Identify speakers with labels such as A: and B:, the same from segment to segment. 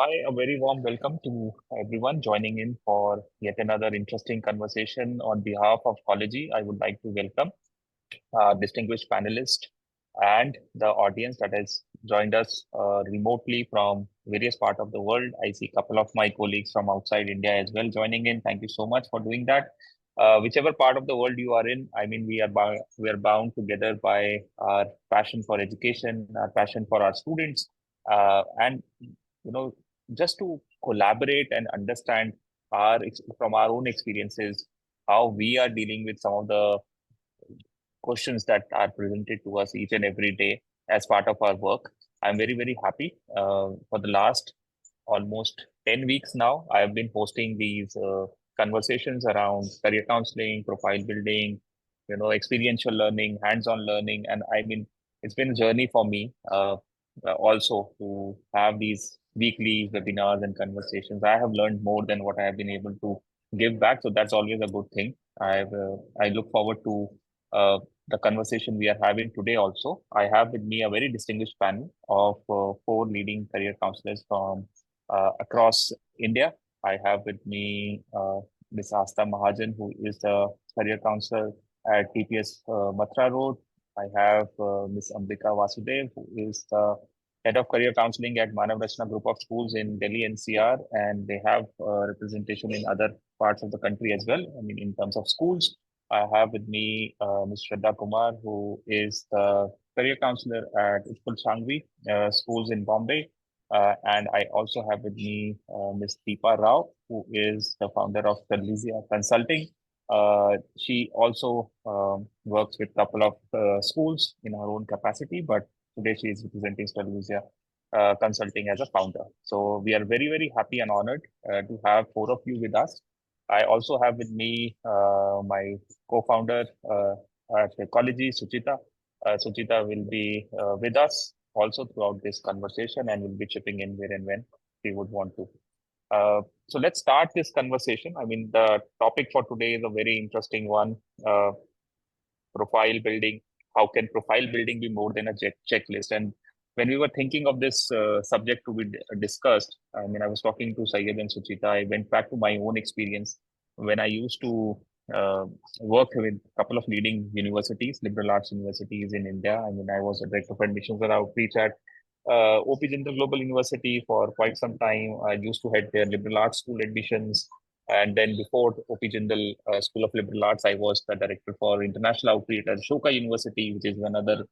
A: Hi, a very warm welcome to everyone joining in for yet another interesting conversation. On behalf of Collegy, I would like to welcome our distinguished panelist and the audience that has joined us remotely from various parts of the world. I see a couple of my colleagues from outside India as well joining in. Thank you so much for doing that. Whichever part of the world you are in, I mean, we are bound together by our passion for education, our passion for our students, and just to collaborate and understand from our own experiences how we are dealing with some of the questions that are presented to us each and every day as part of our work. I'm very, very happy. For the last almost 10 weeks now, I have been hosting these conversations around career counseling, profile building, experiential learning, hands-on learning. And I mean, it's been a journey for me also to have these weekly webinars and conversations. I have learned more than what I have been able to give back. So that's always a good thing. I look forward to uh, the conversation we are having today also. I have with me a very distinguished panel of four leading career counselors from across India. I have with me Ms. Asta Mahajan, who is the career counselor at TPS Mathura Road. I have Ms. Ambika Vasudev, who is the head of career counseling at Manav Rachna Group of Schools in Delhi NCR, and they have representation in other parts of the country as well. I mean, in terms of schools, I have with me Ms. Shraddha Kumar, who is the career counselor at Utkul Sangvi schools in Bombay. And I also have with me Ms. Deepa Rao, who is the founder of Telvisia Consulting. She also works with a couple of schools in her own capacity, but today she is representing Telvisia Consulting as a founder. So we are very, very happy and honored to have four of you with us. I also have with me my co-founder at Ecology, Suchita. Suchita will be with us also throughout this conversation and will be chipping in where and when we would want to. So let's start this conversation. I mean, the topic for today is a very interesting one, uh, profile building. How can profile building be more than a checklist? And when we were thinking of this subject to be discussed, I mean, I was talking to Syed and Suchita. I went back to my own experience when I used to uh, work with a couple of leading universities, liberal arts universities in India. I mean, I was a director of admissions and outreach at OP Jindal Global University for quite some time. I used to head their liberal arts school admissions. And then before OP Jindal School of Liberal Arts, I was the director for international outreach at Ashoka University, which is another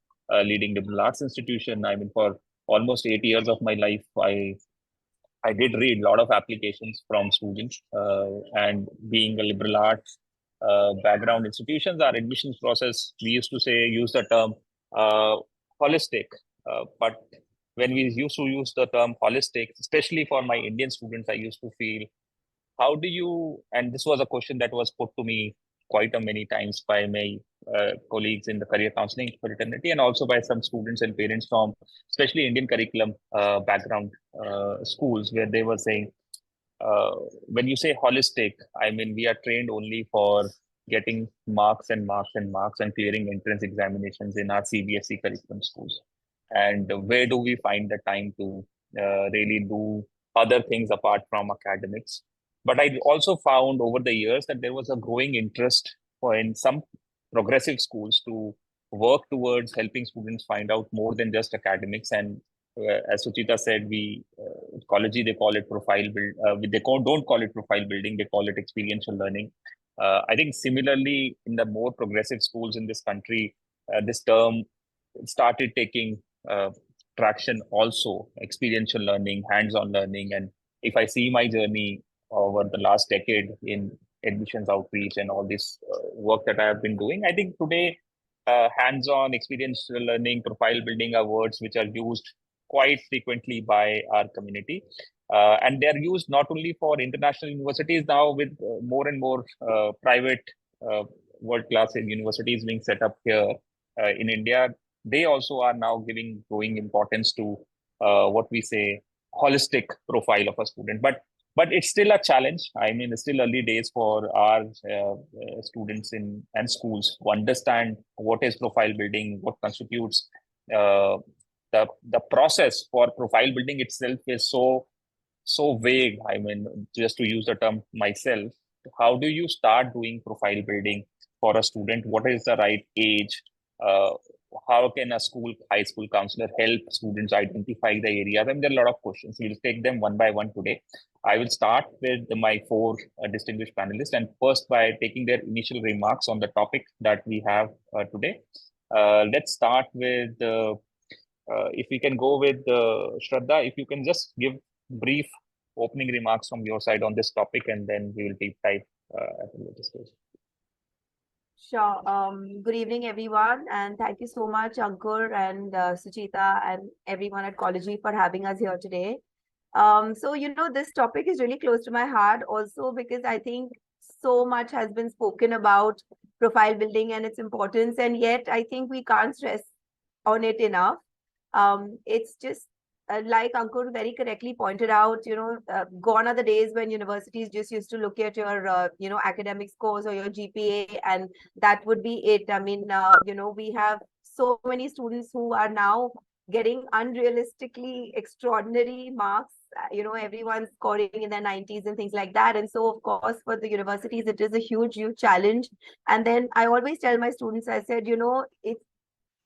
A: leading liberal arts institution. I mean, for almost 8 years of my life, I did read a lot of applications from students, and being a liberal arts background institutions, our admissions process, we used to say, use the term uh, holistic. But when we used to use the term holistic, especially for my Indian students, I used to feel, how do you, and this was a question that was put to me quite a many times by my colleagues in the career counseling fraternity and also by some students and parents from especially Indian curriculum background schools, where they were saying, uh, when you say holistic, I mean, we are trained only for getting marks and marks and marks and clearing entrance examinations in our CBSE curriculum schools. And where do we find the time to really do other things apart from academics? But I also found over the years that there was a growing interest for in some progressive schools to work towards helping students find out more than just academics. And as Suchita said, we ecology, they call it profile build. Don't call it profile building; they call it experiential learning. I think similarly in the more progressive schools in this country, this term started taking traction. Also, experiential learning, hands-on learning, and if I see my journey over the last decade in admissions outreach and all this work that I have been doing, I think today hands-on experiential learning, profile building are words which are used quite frequently by our community. And they're used not only for international universities now, with more and more private uh, world-class universities being set up here in India. They also are now giving growing importance to what we say holistic profile of a student. But it's still a challenge. I mean, it's still early days for our students in and schools to understand what is profile building, what constitutes uh, the process for profile building itself is so so vague. I mean, just to use the term myself, how do you start doing profile building for a student? What is the right age? Uh, how can a high school counselor help students identify the areas? I mean, there are a lot of questions. We'll take them one by one today. I will start with my four distinguished panelists, and first by taking their initial remarks on the topic that we have today. Let's start with if we can go with Shraddha, if you can just give brief opening remarks from your side on this topic, and then we will deep dive at a later stage.
B: Sure. Good evening, everyone, and thank you so much, Ankur and Suchita and everyone at Collegy for having us here today. So, this topic is really close to my heart also because I think so much has been spoken about profile building and its importance, and yet I think we can't stress on it enough. It's just like Ankur very correctly pointed out, gone are the days when universities just used to look at your, academic scores or your GPA, and that would be it. I mean, we have so many students who are now getting unrealistically extraordinary marks. Everyone's scoring in their 90s and things like that. And so, of course, for the universities, it is a huge, huge challenge. And then I always tell my students, I said, it's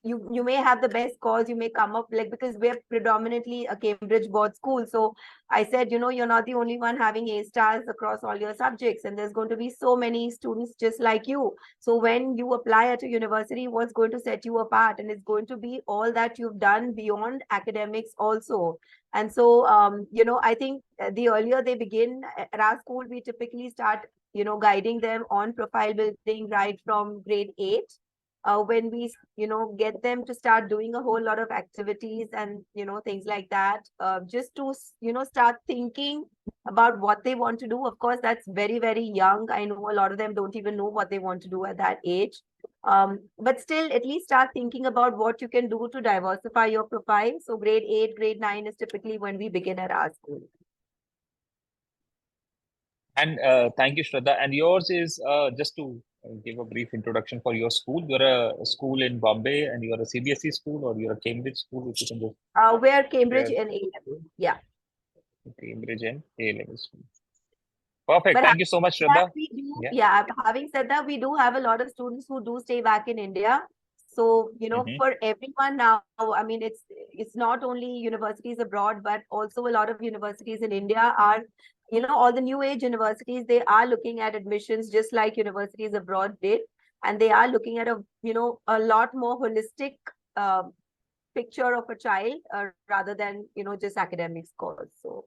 B: you may have the best scores, you may come up like, because we're predominantly a Cambridge board school. So I said, you're not the only one having A stars across all your subjects, and there's going to be so many students just like you. So when you apply at a university, what's going to set you apart? And it's going to be all that you've done beyond academics also. And so I think the earlier they begin at our school, we typically start guiding them on profile building right from grade 8, when we get them to start doing a whole lot of activities and things like that, just to start thinking about what they want to do. Of course, that's very, very young. I know a lot of them don't even know what they want to do at that age, but still at least start thinking about what you can do to diversify your profile. So grade 8, grade 9 is typically when we begin at our school.
A: And thank you, Shraddha. And yours is just to give a brief introduction for your school. You're a school in Bombay, and you're a CBSE school, or you're a Cambridge school, if you can just
B: We're Cambridge
A: share
B: in A level. Yeah.
A: Cambridge and A level school. Perfect.
B: But
A: Thank you so much,
B: that
A: Shraddha.
B: we do,
A: Yeah.
B: yeah, having said that, we do have a lot of students who do stay back in India. So,
A: Mm-hmm.
B: for everyone now, I mean, it's not only universities abroad, but also a lot of universities in India are, all the new age universities, they are looking at admissions just like universities abroad did. And they are looking at a lot more holistic uh, picture of a child, rather than, just academic scores. So,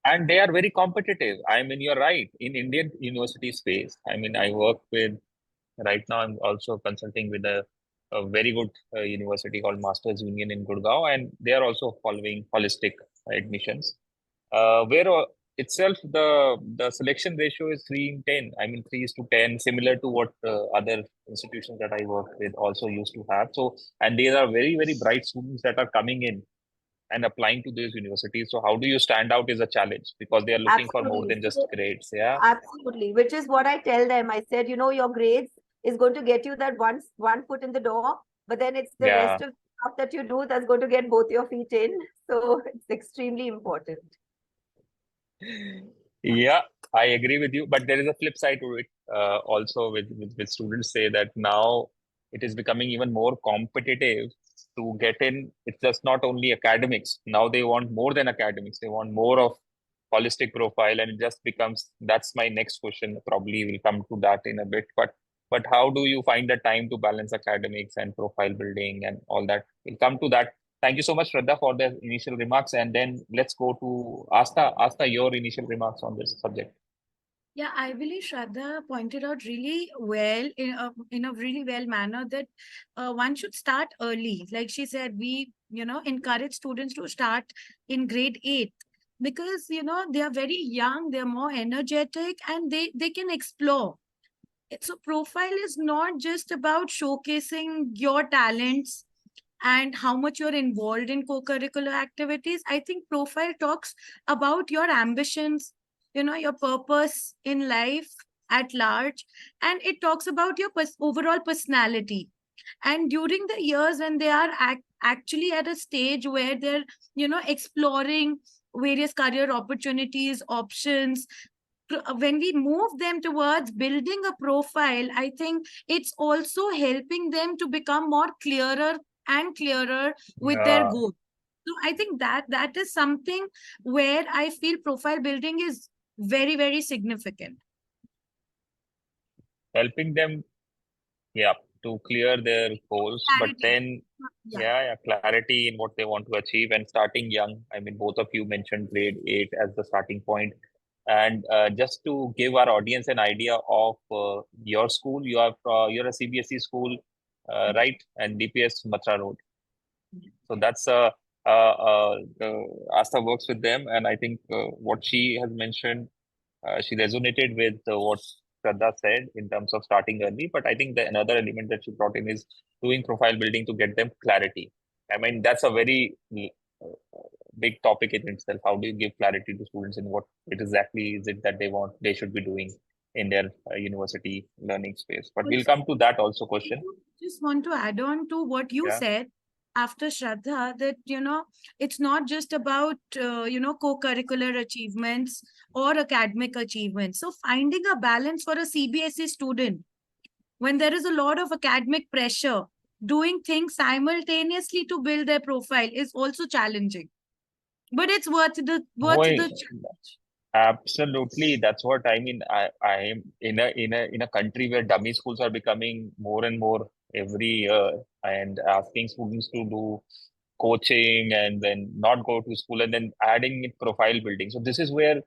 A: And they are very competitive. I mean, you're right. In Indian university space, I mean, I work with, right now, I'm also consulting with a very good university called Masters Union in Gurgaon, and they are also following holistic admissions. Where itself the selection ratio is 3 in 10. I mean, 3:10, similar to what other institutions that I work with also used to have. So, and these are very, very bright students that are coming in and applying to these universities. So how do you stand out is a challenge because they are looking for more
B: absolutely.
A: than just
B: So,
A: grades. Yeah.
B: absolutely, which is what I tell them. I said, your grades is going to get you that one foot in the door, but then it's the
A: Yeah.
B: rest of stuff that you do that's going to get both your feet in. So it's extremely important.
A: Yeah, I agree with you. But there is a flip side to it. Also, with students say that now it is becoming even more competitive to get in. It's just not only academics. Now they want more than academics. They want more of holistic profile, and it just becomes. That's my next question. Probably we'll come to that in a bit. But how do you find the time to balance academics and profile building and all that? We'll come to that. Thank you so much, Shraddha, for the initial remarks. And then let's go to Asta. Asta, your initial remarks on this subject.
C: Yeah, I believe Shraddha pointed out really well in a really well manner that one should start early. Like she said, we encourage students to start in grade 8 because they are very young, they're more energetic, and they can explore. So profile is not just about showcasing your talents and how much you're involved in co-curricular activities. I think profile talks about your ambitions, your purpose in life at large, and it talks about your overall personality. And during the years when they are actually at a stage where they're exploring various career opportunities, options. When we move them towards building a profile, I think it's also helping them to become more clearer and clearer with their
A: uh,
C: goals. So I think that is something where I feel profile building is very, very significant.
A: helping them, yeah, to clear their goals, but
C: Clarity.
A: then,
C: Yeah.
A: yeah, clarity in what they want to achieve and starting young. I mean, both of you mentioned grade 8 as the starting point. And just to give our audience an idea of your school, you're a CBSE school, right? And DPS Matra Road. So that's Asta works with them, and I think what she has mentioned, she resonated with what Shraddha said in terms of starting early. But I think the another element that she brought in is doing profile building to get them clarity. I mean, that's a very big topic in itself. How do you give clarity to students in what it exactly is it that they should be doing in their university learning space? But we'll
C: Also,
A: come to that also question.
C: just want to add on to what you
A: Yeah.
C: said after Shraddha, that, it's not just about, co-curricular achievements or academic achievements. So finding a balance for a CBSE student when there is a lot of academic pressure, doing things simultaneously to build their profile is also challenging. But it's worth
A: Boy,
C: the challenge.
A: absolutely. That's what I mean. I am in a country where dummy schools are becoming more and more every year, and asking students to do coaching and then not go to school and then adding in profile building. So this is where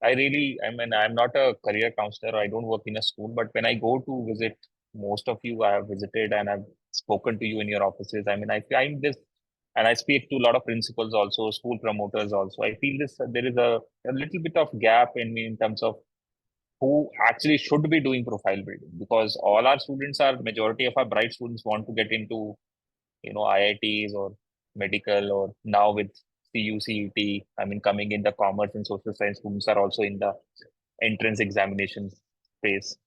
A: I mean, I'm not a career counselor. I don't work in a school, but when I go to visit, most of you I have visited and I've spoken to you in your offices. I mean, I find this, and I speak to a lot of principals also, school promoters also. I feel this there is a little bit of gap in terms of who actually should be doing profile building, because all our students are majority of our bright students want to get into IITs or medical, or now with CUCET, I mean, coming in the commerce and social science students are also in the entrance examination space.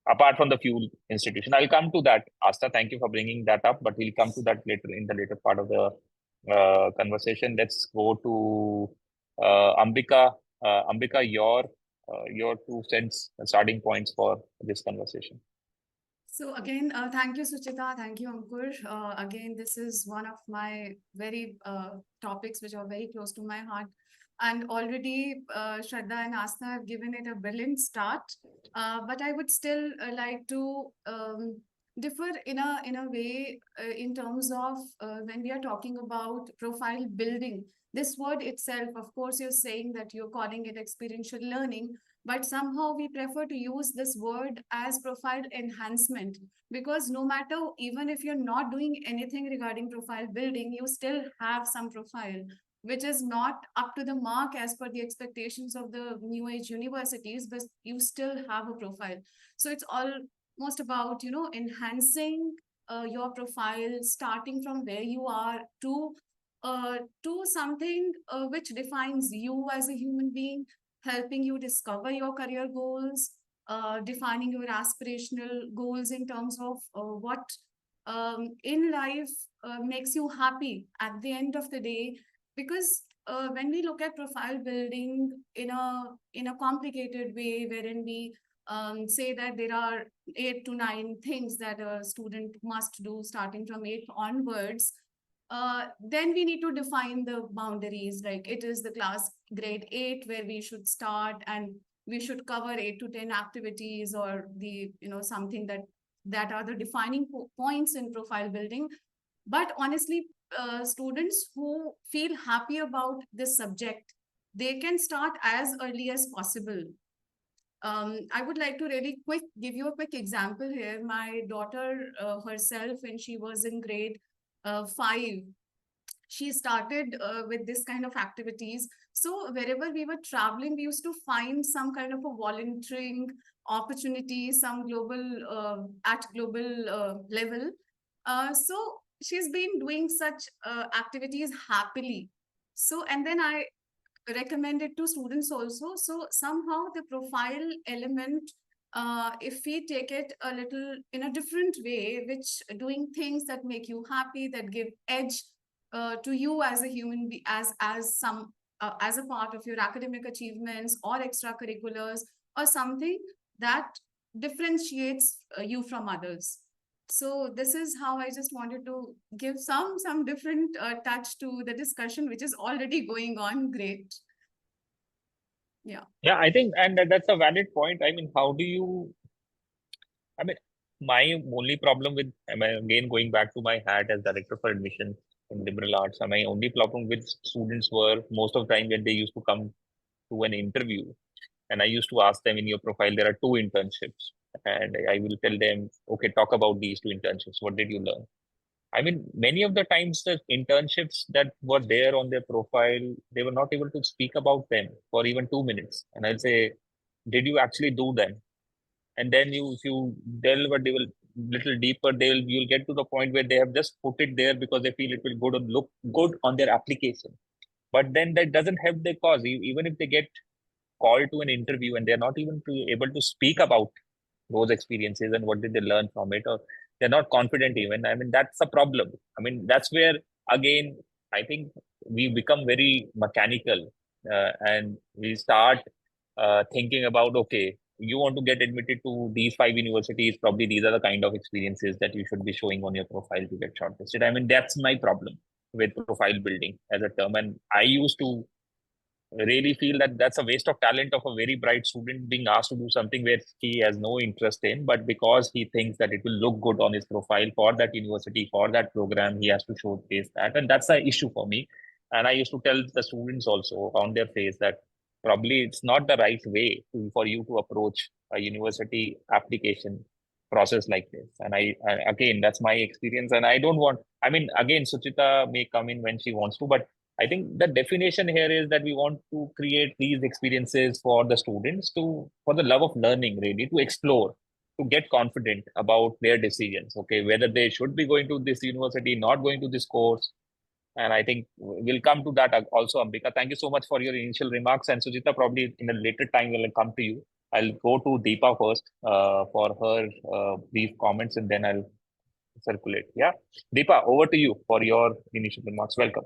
A: Apart from the few institution, I'll come to that. Asta, thank you for bringing that up, but we'll come to that later in the later part of the conversation. Let's go to Ambika. Ambika, your 2 cents starting points for this conversation.
D: So again, thank you, Suchita. Thank you, Ankur. Again, this is one of my very topics which are very close to my heart. And already Shraddha and Asna have given it a brilliant start. But I would still like to differ in a way in terms of when we are talking about profile building. This word itself, of course, you're saying that you're calling it experiential learning, but somehow we prefer to use this word as profile enhancement, because no matter, even if you're not doing anything regarding profile building, you still have some profile which is not up to the mark as per the expectations of the new age universities, but you still have a profile. So it's almost about enhancing your profile, starting from where you are to something which defines you as a human being, helping you discover your career goals, defining your aspirational goals in terms of what in life makes you happy at the end of the day. Because when we look at profile building in a complicated way, wherein we say that there are 8 to 9 things that a student must do starting from 8 onwards, then we need to define the boundaries. Like, it is the class grade 8 where we should start, and we should cover 8 to 10 activities, or the something that are the defining points in profile building. But honestly, students who feel happy about this subject, they can start as early as possible. I would like to really give you a quick example here. My daughter herself, when she was in grade 5, she started with this kind of activities. So wherever we were traveling, we used to find some kind of a volunteering opportunity, some global level. So she's been doing such activities happily. So, and then I recommended to students also. So somehow the profile element, if we take it a little in a different way, which doing things that make you happy, that give edge to you as a human being, as some as a part of your academic achievements or extracurriculars or something that differentiates you from others. So this is how I just wanted to give some different touch to the discussion, which is already going on great. Yeah.
A: Yeah, I think, and that's a valid point. I mean, how do you, I mean, my only problem with, I mean, again, going back to my hat as director for admission in liberal arts, my only problem with students were most of the time when they used to come to an interview, and I used to ask them, in your profile, there are two internships. And I will tell them, okay, talk about these two internships. What did you learn? I mean, many of the times the internships that were there on their profile, they were not able to speak about them for even 2 minutes. And I'll say, did you actually do them? And then if you delve a little deeper, you'll get to the point where they have just put it there because they feel it will go to look good on their application. But then that doesn't help their cause. Even if they get called to an interview and they're not even able to speak about those experiences and what did they learn from it, or they're not confident even, I mean, that's a problem. I mean, that's where, again, I think we become very mechanical, and we start thinking about, okay, you want to get admitted to these 5 universities, probably these are the kind of experiences that you should be showing on your profile to get shortlisted. I mean, that's my problem with profile building as a term. And I used to really feel that that's a waste of talent of a very bright student being asked to do something where he has no interest in, but because he thinks that it will look good on his profile for that university, for that program, he has to showcase that. And that's the issue for me. And I used to tell the students also on their face that probably it's not the right way for you to approach a university application process like this. And again, that's my experience. And I don't want, I mean, again, Suchita may come in when she wants to, but I think the definition here is that we want to create these experiences for the students for the love of learning, really, to explore, to get confident about their decisions. Okay, whether they should be going to this university, not going to this course. And I think we'll come to that also, Ambika. Thank you so much for your initial remarks. And Sujita, probably in a later time, we'll come to you. I'll go to Deepa first for her brief comments, and then I'll circulate. Yeah. Deepa, over to you for your initial remarks. Welcome.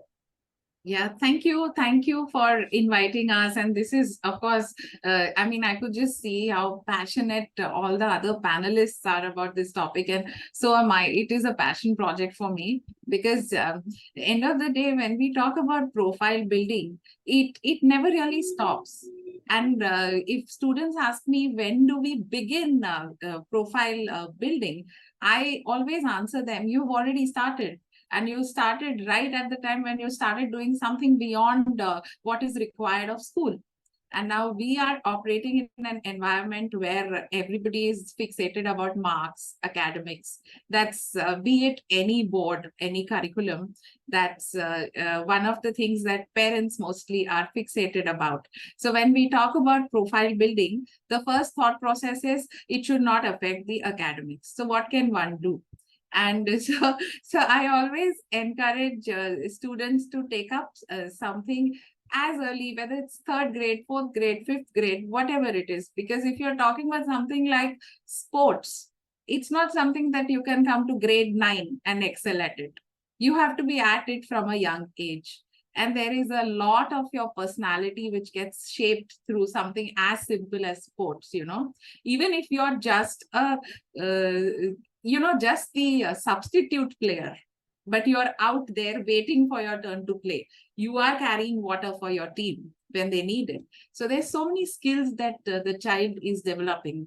E: Yeah, thank you. Thank you for inviting us. And this is, of course, I mean, I could just see how passionate all the other panelists are about this topic. And so am I. It is a passion project for me because end of the day, when we talk about profile building, it never really stops. And if students ask me, when do we begin profile building? I always answer them, you've already started. And you started right at the time when you started doing something beyond what is required of school. And now we are operating in an environment where everybody is fixated about marks, academics. That's be it any board, any curriculum. That's one of the things that parents mostly are fixated about. So when we talk about profile building, the first thought process is it should not affect the academics. So what can one do? And so I always encourage students to take up something as early, whether it's third grade, fourth grade, fifth grade, whatever it is. Because if you're talking about something like sports, it's not something that you can come to grade 9 and excel at it. You have to be at it from a young age. And there is a lot of your personality which gets shaped through something as simple as sports, even if you're just a just the substitute player, but you are out there waiting for your turn to play. You are carrying water for your team when they need it. So there's so many skills that the child is developing.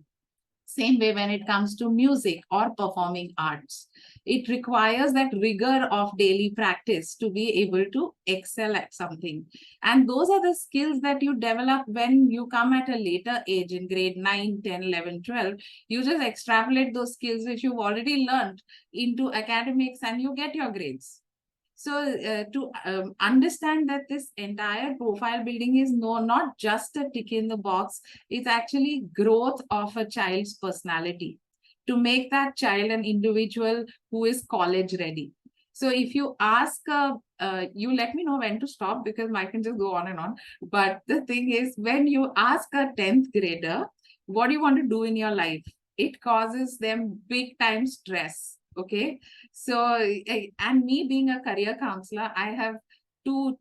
E: Same way when it comes to music or performing arts. It requires that rigor of daily practice to be able to excel at something. And those are the skills that you develop when you come at a later age in grade 9, 10, 11, 12. You just extrapolate those skills which you've already learned into academics and you get your grades. So to understand that this entire profile building is not just a tick in the box, it's actually growth of a child's personality to make that child an individual who is college ready. So if you ask, you let me know when to stop because I can just go on and on. But the thing is, when you ask a 10th grader, what do you want to do in your life? It causes them big time stress. Okay. So, and me being a career counselor, I have two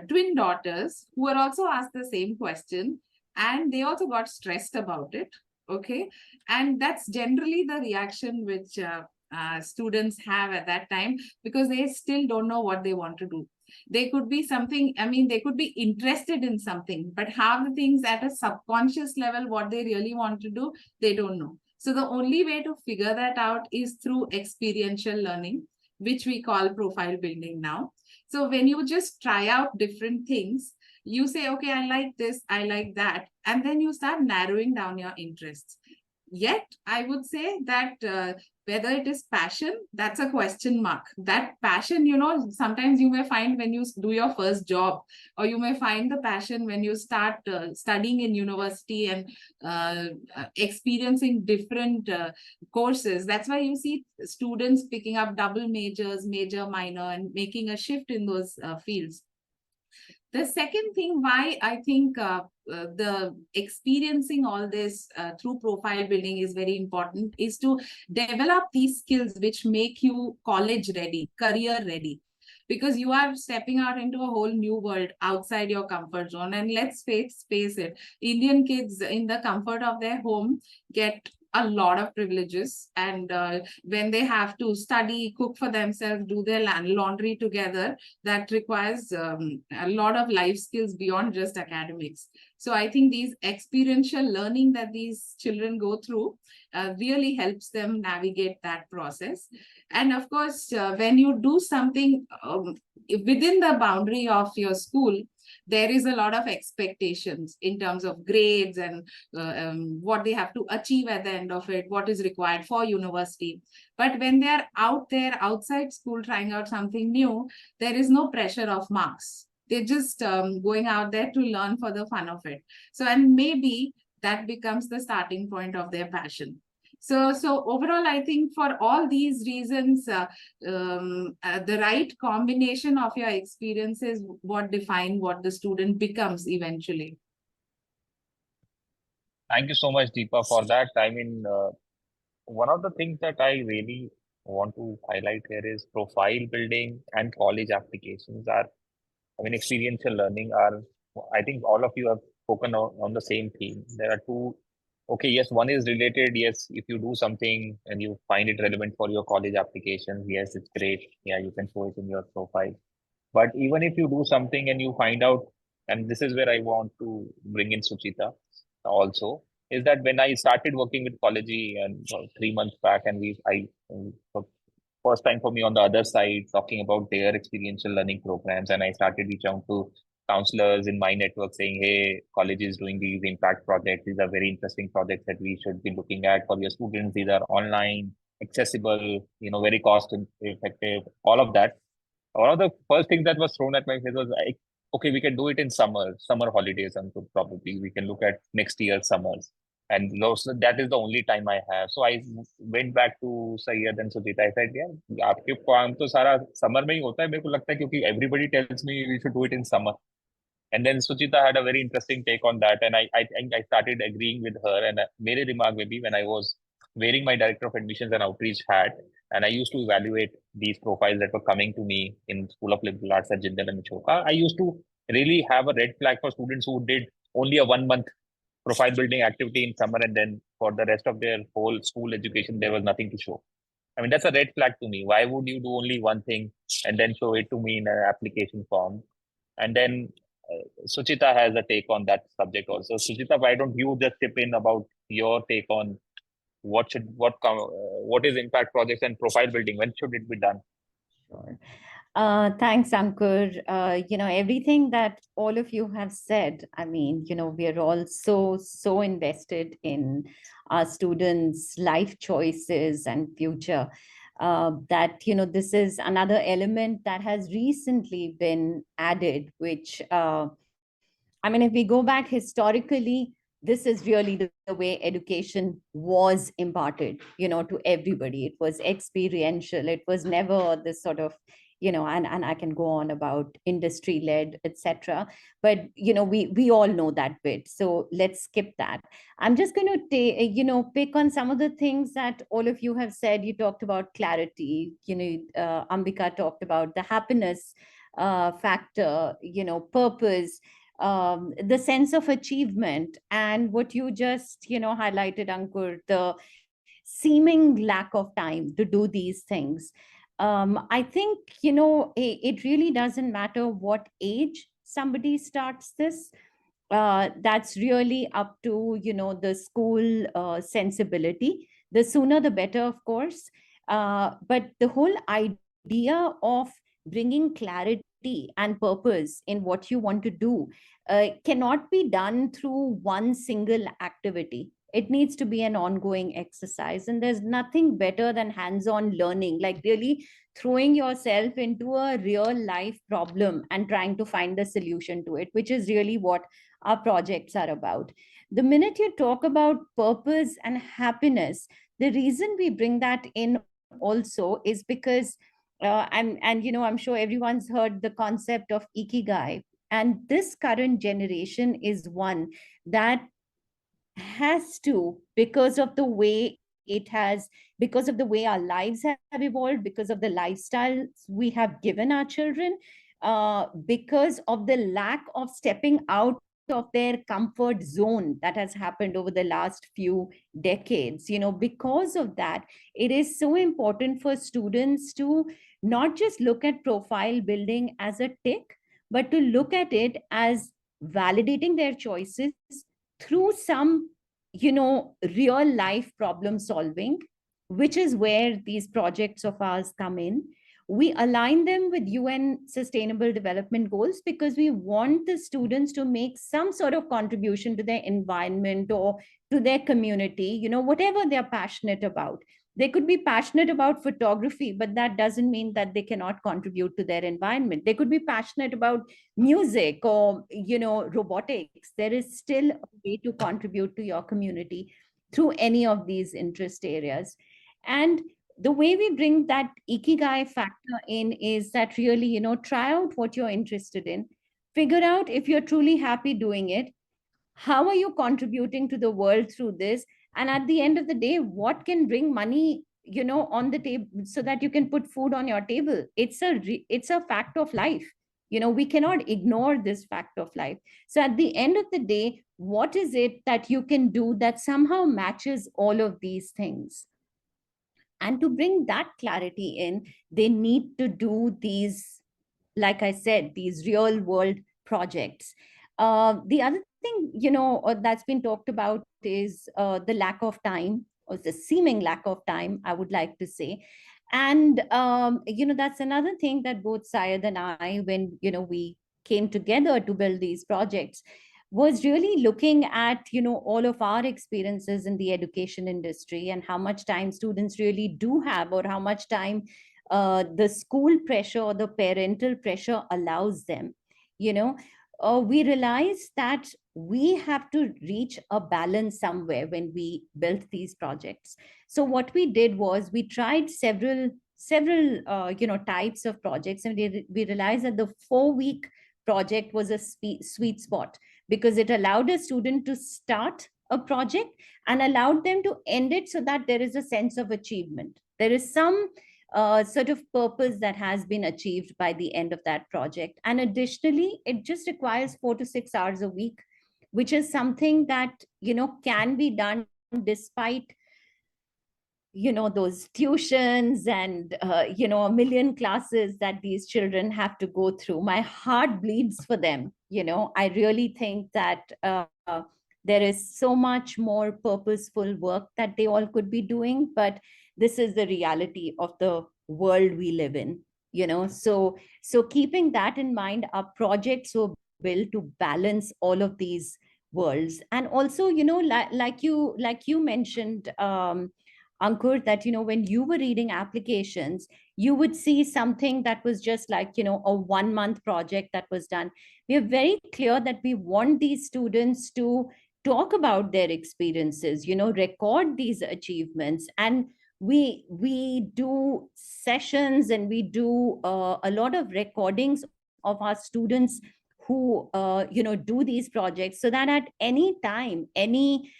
E: twin daughters who were also asked the same question, and they also got stressed about it. Okay. And that's generally the reaction which students have at that time, because they still don't know what they want to do. They could be something, I mean, they could be interested in something, but how the things at a subconscious level, what they really want to do, they don't know. So the only way to figure that out is through experiential learning, which we call profile building now. So when you just try out different things, you say, okay, I like this, I like that, and then you start narrowing down your interests. Yet, I would say that whether it is passion, that's a question mark. That passion, sometimes you may find when you do your first job, or you may find the passion when you start studying in university and experiencing different courses. That's why you see students picking up double majors, major, minor, and making a shift in those fields. The second thing why I think the experiencing all this through profile building is very important is to develop these skills which make you college ready, career ready, because you are stepping out into a whole new world outside your comfort zone. And let's face it, Indian kids in the comfort of their home get a lot of privileges, and when they have to study, cook for themselves, do their laundry together, that requires a lot of life skills beyond just academics. So I think these experiential learning that these children go through really helps them navigate that process. And of course, when you do something within the boundary of your school, there is a lot of expectations in terms of grades and what they have to achieve at the end of it, what is required for university. But when they are out there outside school trying out something new, there is no pressure of marks. They're just going out there to learn for the fun of it. So, and maybe that becomes the starting point of their passion. So overall, I think for all these reasons, the right combination of your experiences what define what the student becomes eventually.
A: Thank you so much, Deepa, for that. I mean, one of the things that I really want to highlight here is profile building and college applications are, I mean, experiential learning are, I think all of you have spoken on the same theme. There are two, okay, yes, one is related. Yes, if you do something and you find it relevant for your college applications, yes, it's great. Yeah, you can show it in your profile. But even if you do something and you find out, and this is where I want to bring in Suchita also, is that when I started working with Collegy and 3 months back, and first time for me on the other side talking about their experiential learning programs, and I started reaching out to counselors in my network saying, hey, college is doing these impact projects. These are very interesting projects that we should be looking at for your students. These are online, accessible, very cost effective, all of that. One of the first things that was thrown at my face was like, okay, we can do it in summer holidays, and so probably we can look at next year's summers. And that is the only time I have. So I went back to Sayyed and Sujita. I said, yeah, आपके काम तो सारा summer में ही होता है, मेरे को लगता है, क्योंकि everybody tells me we should do it in summer. And then Suchita had a very interesting take on that, and I started agreeing with her. And मेरे दिमाग में भी, when I was wearing my director of admissions and outreach hat, and I used to evaluate these profiles that were coming to me in School of Liberal Arts at Jindal and Michoka, I used to really have a red flag for students who did only a 1 month profile building activity in summer, and then for the rest of their whole school education, there was nothing to show. I mean, that's a red flag to me. Why would you do only one thing and then show it to me in an application form? And then Suchita has a take on that subject also. Suchita, why don't you just chip in about your take on what is impact projects and profile building? When should it be done?
F: Sure. Thanks, Ankur. Everything that all of you have said, I mean, we are all so invested in our students' life choices and future, that, this is another element that has recently been added, which, I mean, if we go back historically, this is really the way education was imparted, to everybody. It was experiential. It was never this sort of, and I can go on about industry led, etc. But, we all know that bit. So let's skip that. I'm just going to pick on some of the things that all of you have said. You talked about clarity, Ambika talked about the happiness factor, purpose, the sense of achievement, and what you just, highlighted, Ankur, the seeming lack of time to do these things. I think, it really doesn't matter what age somebody starts this. That's really up to, the school sensibility. The sooner the better, of course. But the whole idea of bringing clarity and purpose in what you want to do cannot be done through one single activity. It needs to be an ongoing exercise, and there's nothing better than hands-on learning, like really throwing yourself into a real life problem and trying to find a solution to it, which is really what our projects are about. The minute you talk about purpose and happiness, the reason we bring that in also is because and I'm sure everyone's heard the concept of ikigai, and this current generation is one that has to, because of the way it has, because of the way our lives have evolved, because of the lifestyles we have given our children, because of the lack of stepping out of their comfort zone that has happened over the last few decades. Because of that, it is so important for students to not just look at profile building as a tick, but to look at it as validating their choices through some, real life problem solving, which is where these projects of ours come in. We align them with UN Sustainable Development Goals because we want the students to make some sort of contribution to their environment or to their community, whatever they're passionate about. They could be passionate about photography, but that doesn't mean that they cannot contribute to their environment. They could be passionate about music or, robotics. There is still a way to contribute to your community through any of these interest areas. And the way we bring that ikigai factor in is that really, try out what you're interested in, figure out if you're truly happy doing it, how are you contributing to the world through this, and at the end of the day, what can bring money, on the table so that you can put food on your table. It's a fact of life. We cannot ignore this fact of life. So at the end of the day, what is it that you can do that somehow matches all of these things? And to bring that clarity in, they need to do these, like I said, these real world projects. The other thing, that's been talked about is the lack of time, or the seeming lack of time, I would like to say. And, that's another thing that both Syed and I, when, we came together to build these projects, was really looking at, all of our experiences in the education industry and how much time students really do have, or how much time the school pressure or the parental pressure allows them. you know we realize that we have to reach a balance somewhere when we built these projects. So what we did was we tried several types of projects, and we realized that the 4-week project was a sweet spot, because it allowed a student to start a project and allowed them to end it, so that there is a sense of achievement. There is some sort of purpose that has been achieved by the end of that project. And additionally, it just requires 4 to 6 hours a week, which is something that, can be done despite, those tuitions and, a million classes that these children have to go through. My heart bleeds for them. I really think that there is so much more purposeful work that they all could be doing, but this is the reality of the world we live in. So keeping that in mind, our projects were built to balance all of these worlds. And also, like you mentioned, Ankur, that when you were reading applications, you would see something that was just like, a 1 month project that was done. We are very clear that we want these students to talk about their experiences, record these achievements. And we do sessions, and we do a lot of recordings of our students who do these projects, so that at any time, any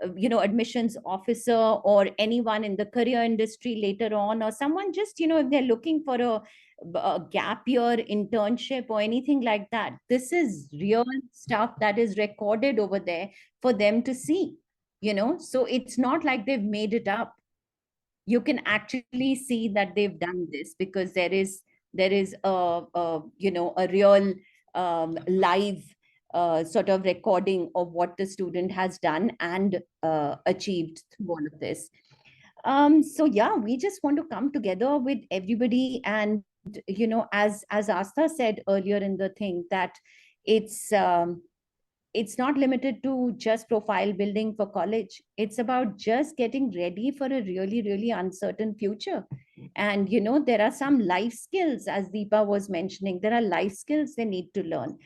F: admissions officer or anyone in the career industry later on, or someone just, if they're looking for a gap year internship or anything like that, this is real stuff that is recorded over there for them to see. So it's not like they've made it up. You can actually see that they've done this, because there is a real live sort of recording of what the student has done and achieved through all of this. So yeah, we just want to come together with everybody, and as Asta said earlier in the thing, that it's it's not limited to just profile building for college. It's about just getting ready for a really, really uncertain future. And, there are some life skills, as Deepa was mentioning, there are life skills they need to learn.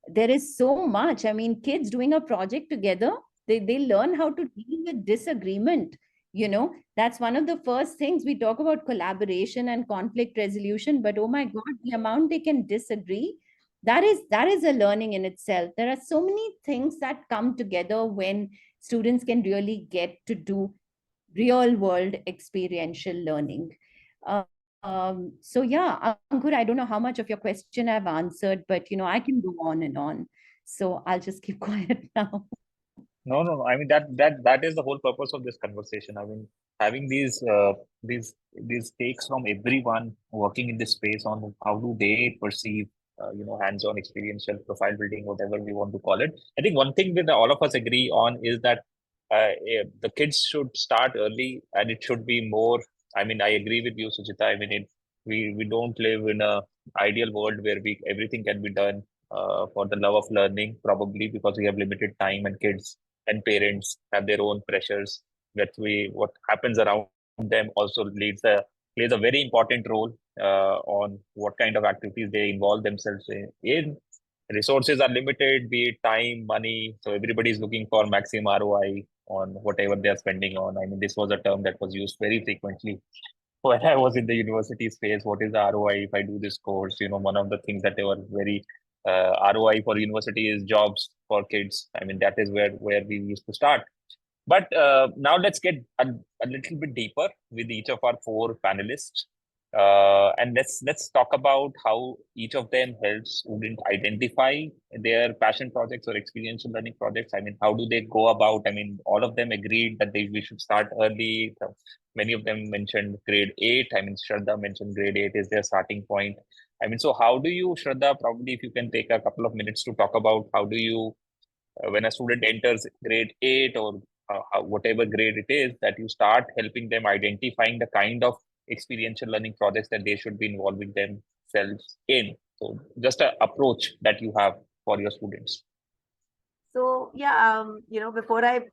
F: There is so much. I mean, kids doing a project together, they learn how to deal with disagreement. That's one of the first things we talk about, collaboration and conflict resolution. But oh my God, the amount they can disagree, that is a learning in itself. There are so many things that come together when students can really get to do real world experiential learning. So yeah, Ankur, I don't know how much of your question I've answered, but I can go on and on. So I'll just keep quiet now.
A: No, no, no. I mean that is the whole purpose of this conversation. I mean, having these takes from everyone working in this space on how do they perceive, hands-on experiential profile building, whatever we want to call it. I think one thing that all of us agree on is that the kids should start early, and it should be more. I mean, I agree with you, Suchita. I mean, we don't live in a ideal world where we everything can be done for the love of learning, probably because we have limited time, and kids and parents have their own pressures. That what happens around them also plays a very important role on what kind of activities they involve themselves in. Resources are limited, be it time, money. So everybody is looking for maximum ROI on whatever they are spending on. I mean, this was a term that was used very frequently when I was in the university space. What is the ROI if I do this course? One of the things that they were very ROI for university is jobs for kids. I mean, that is where we used to start. But now let's get a little bit deeper with each of our four panelists. And let's talk about how each of them helps students identify their passion projects or experiential learning projects. I mean, how do they go about? I mean, all of them agreed that we should start early. So many of them mentioned grade 8. I mean, Shraddha mentioned grade 8 is their starting point. I mean, so how do you, Shraddha, probably if you can take a couple of minutes to talk about how do you, when a student enters grade 8 or whatever grade it is, that you start helping them identifying the kind of experiential learning projects that they should be involving themselves in. So just an approach that you have for your students.
B: So yeah, before I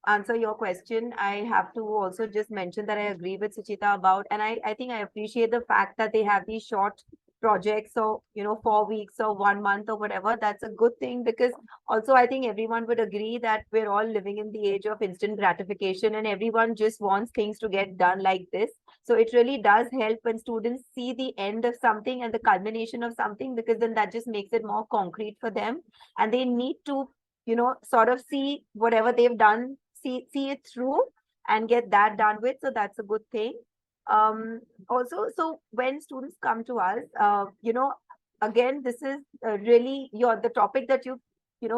B: answer your question, I have to also just mention that I agree with Suchita about, and I think I appreciate the fact that they have these short projects, so 4 weeks or 1 month or whatever. That's a good thing, because also I think everyone would agree that we're all living in the age of instant gratification, and everyone just wants things to get done like this. So it really does help when students see the end of something and the culmination of something, because then that just makes it more concrete for them, and they need to sort of see whatever they've done, see it through and get that done with. So that's a good thing. Also, so when students come to us, again, this is really the topic that you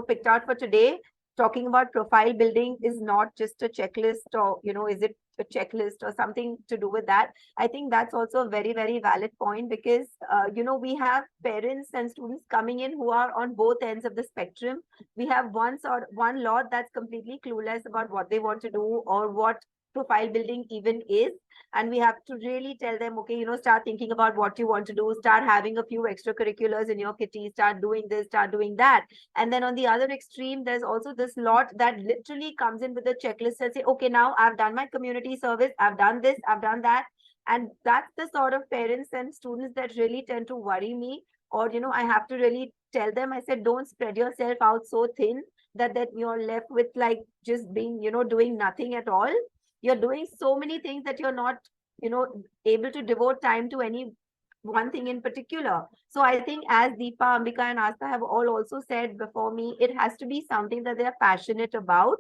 B: picked out for today. Talking about profile building is not just a checklist, or is it a checklist or something to do with that. I think that's also a very, very valid point, because we have parents and students coming in who are on both ends of the spectrum. We have one lot that's completely clueless about what they want to do or what profile building even is, and we have to really tell them, okay, start thinking about what you want to do, start having a few extracurriculars in your kitty, start doing this, start doing that. And then on the other extreme, there's also this lot that literally comes in with a checklist and say, okay, now I've done my community service, I've done this, I've done that. And that's the sort of parents and students that really tend to worry me. Or I have to really tell them, I said, don't spread yourself out so thin that you're left with like just being doing nothing at all. You're doing so many things that you're not able to devote time to any one thing in particular. So I think, as Deepa, Ambika and Asta have all also said before me, it has to be something that they're passionate about.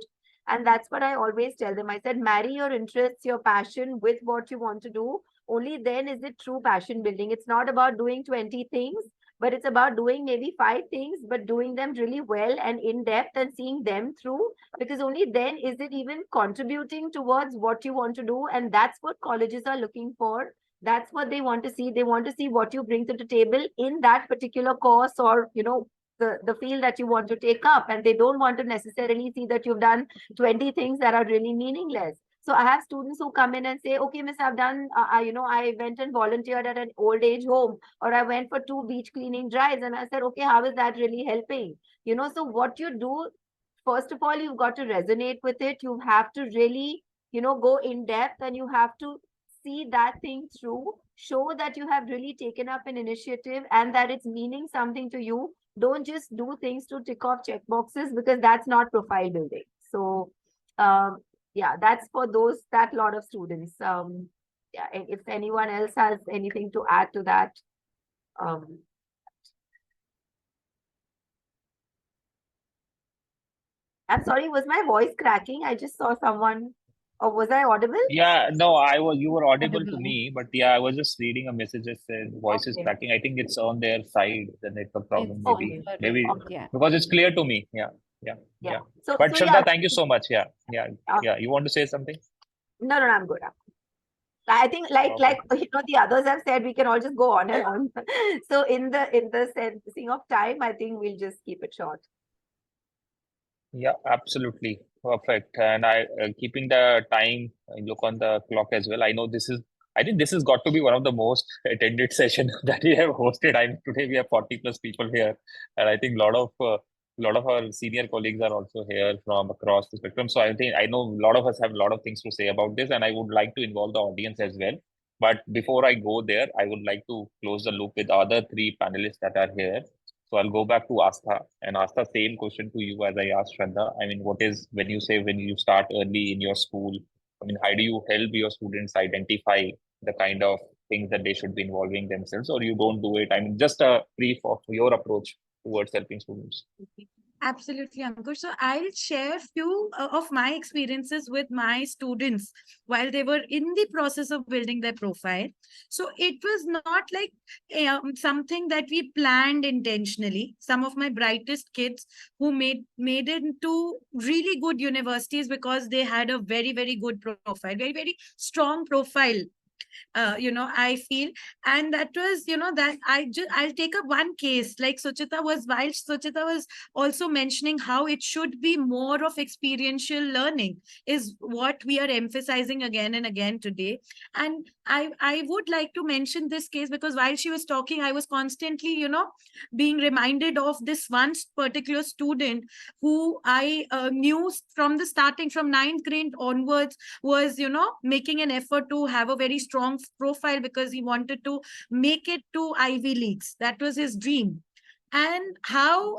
B: And that's what I always tell them. I said, marry your interests, your passion with what you want to do. Only then is it true passion building. It's not about doing 20 things, but it's about doing maybe 5 things, but doing them really well and in depth and seeing them through. Because only then is it even contributing towards what you want to do. And that's what colleges are looking for. That's what they want to see. They want to see what you bring to the table in that particular course, or the field that you want to take up, and they don't want to necessarily see that you've done 20 things that are really meaningless. So I have students who come in and say, okay, miss, I've done, I went and volunteered at an old age home, or I went for 2 beach cleaning drives. And I said, okay, how is that really helping? So what you do, first of all, you've got to resonate with it. You have to really, go in depth, and you have to see that thing through, show that you have really taken up an initiative and that it's meaning something to you. Don't just do things to tick off check boxes, because that's not profile building. So yeah, that's for that lot of students. Yeah, if anyone else has anything to add to that. um I'm sorry, was my voice cracking? I just saw someone. Or was I audible?
A: Yeah, no, you were audible to
F: Audible.
A: me, but yeah, I was just reading a message that said voice is
B: Okay.
A: cracking. I think it's on their side, the network problem,
F: It's
B: Okay.
A: maybe
F: on,
B: Okay.
F: yeah.
A: because it's clear to me. Yeah, yeah,
B: Yeah.
A: yeah.
B: So
A: But
B: yeah.
A: Shraddha, thank you so much. Yeah, yeah,
B: uh,
A: yeah. You want to say something?
B: no, I'm good. I think
A: Okay.
B: the others have said, we can all just go on and on. So in the sensing of time, I think we'll just keep it short.
A: Yeah, absolutely. Perfect. And keeping the time, I look on the clock as well. I think this has got to be one of the most attended session that we have hosted. Today we have 40 plus people here. And I think lot of our senior colleagues are also here from across the spectrum. So I know a lot of us have a lot of things to say about this, and I would like to involve the audience as well. But before I go there, I would like to close the loop with the other three panelists that are here. So I'll go back to Astha, and Astha, same question to you as I asked Shraddha. I mean, what is when you say when you start early in your school? I mean, how do you help your students identify the kind of things that they should be involving themselves, or you don't do it? I mean, just a brief of your approach towards helping students.
C: Absolutely, Ankur. So I'll share few of my experiences with my students while they were in the process of building their profile. So it was not like something that we planned intentionally. Some of my brightest kids who made it into really good universities because they had a very, very good profile, very, very strong profile, I feel. And that was, that I'll take up one case. Like while Suchita was also mentioning how it should be more of experiential learning is what we are emphasizing again and again today. And I would like to mention this case because while she was talking, I was constantly, being reminded of this one particular student who I knew from the starting, from ninth grade onwards, was making an effort to have a very strong profile because he wanted to make it to Ivy Leagues. That was his dream. And how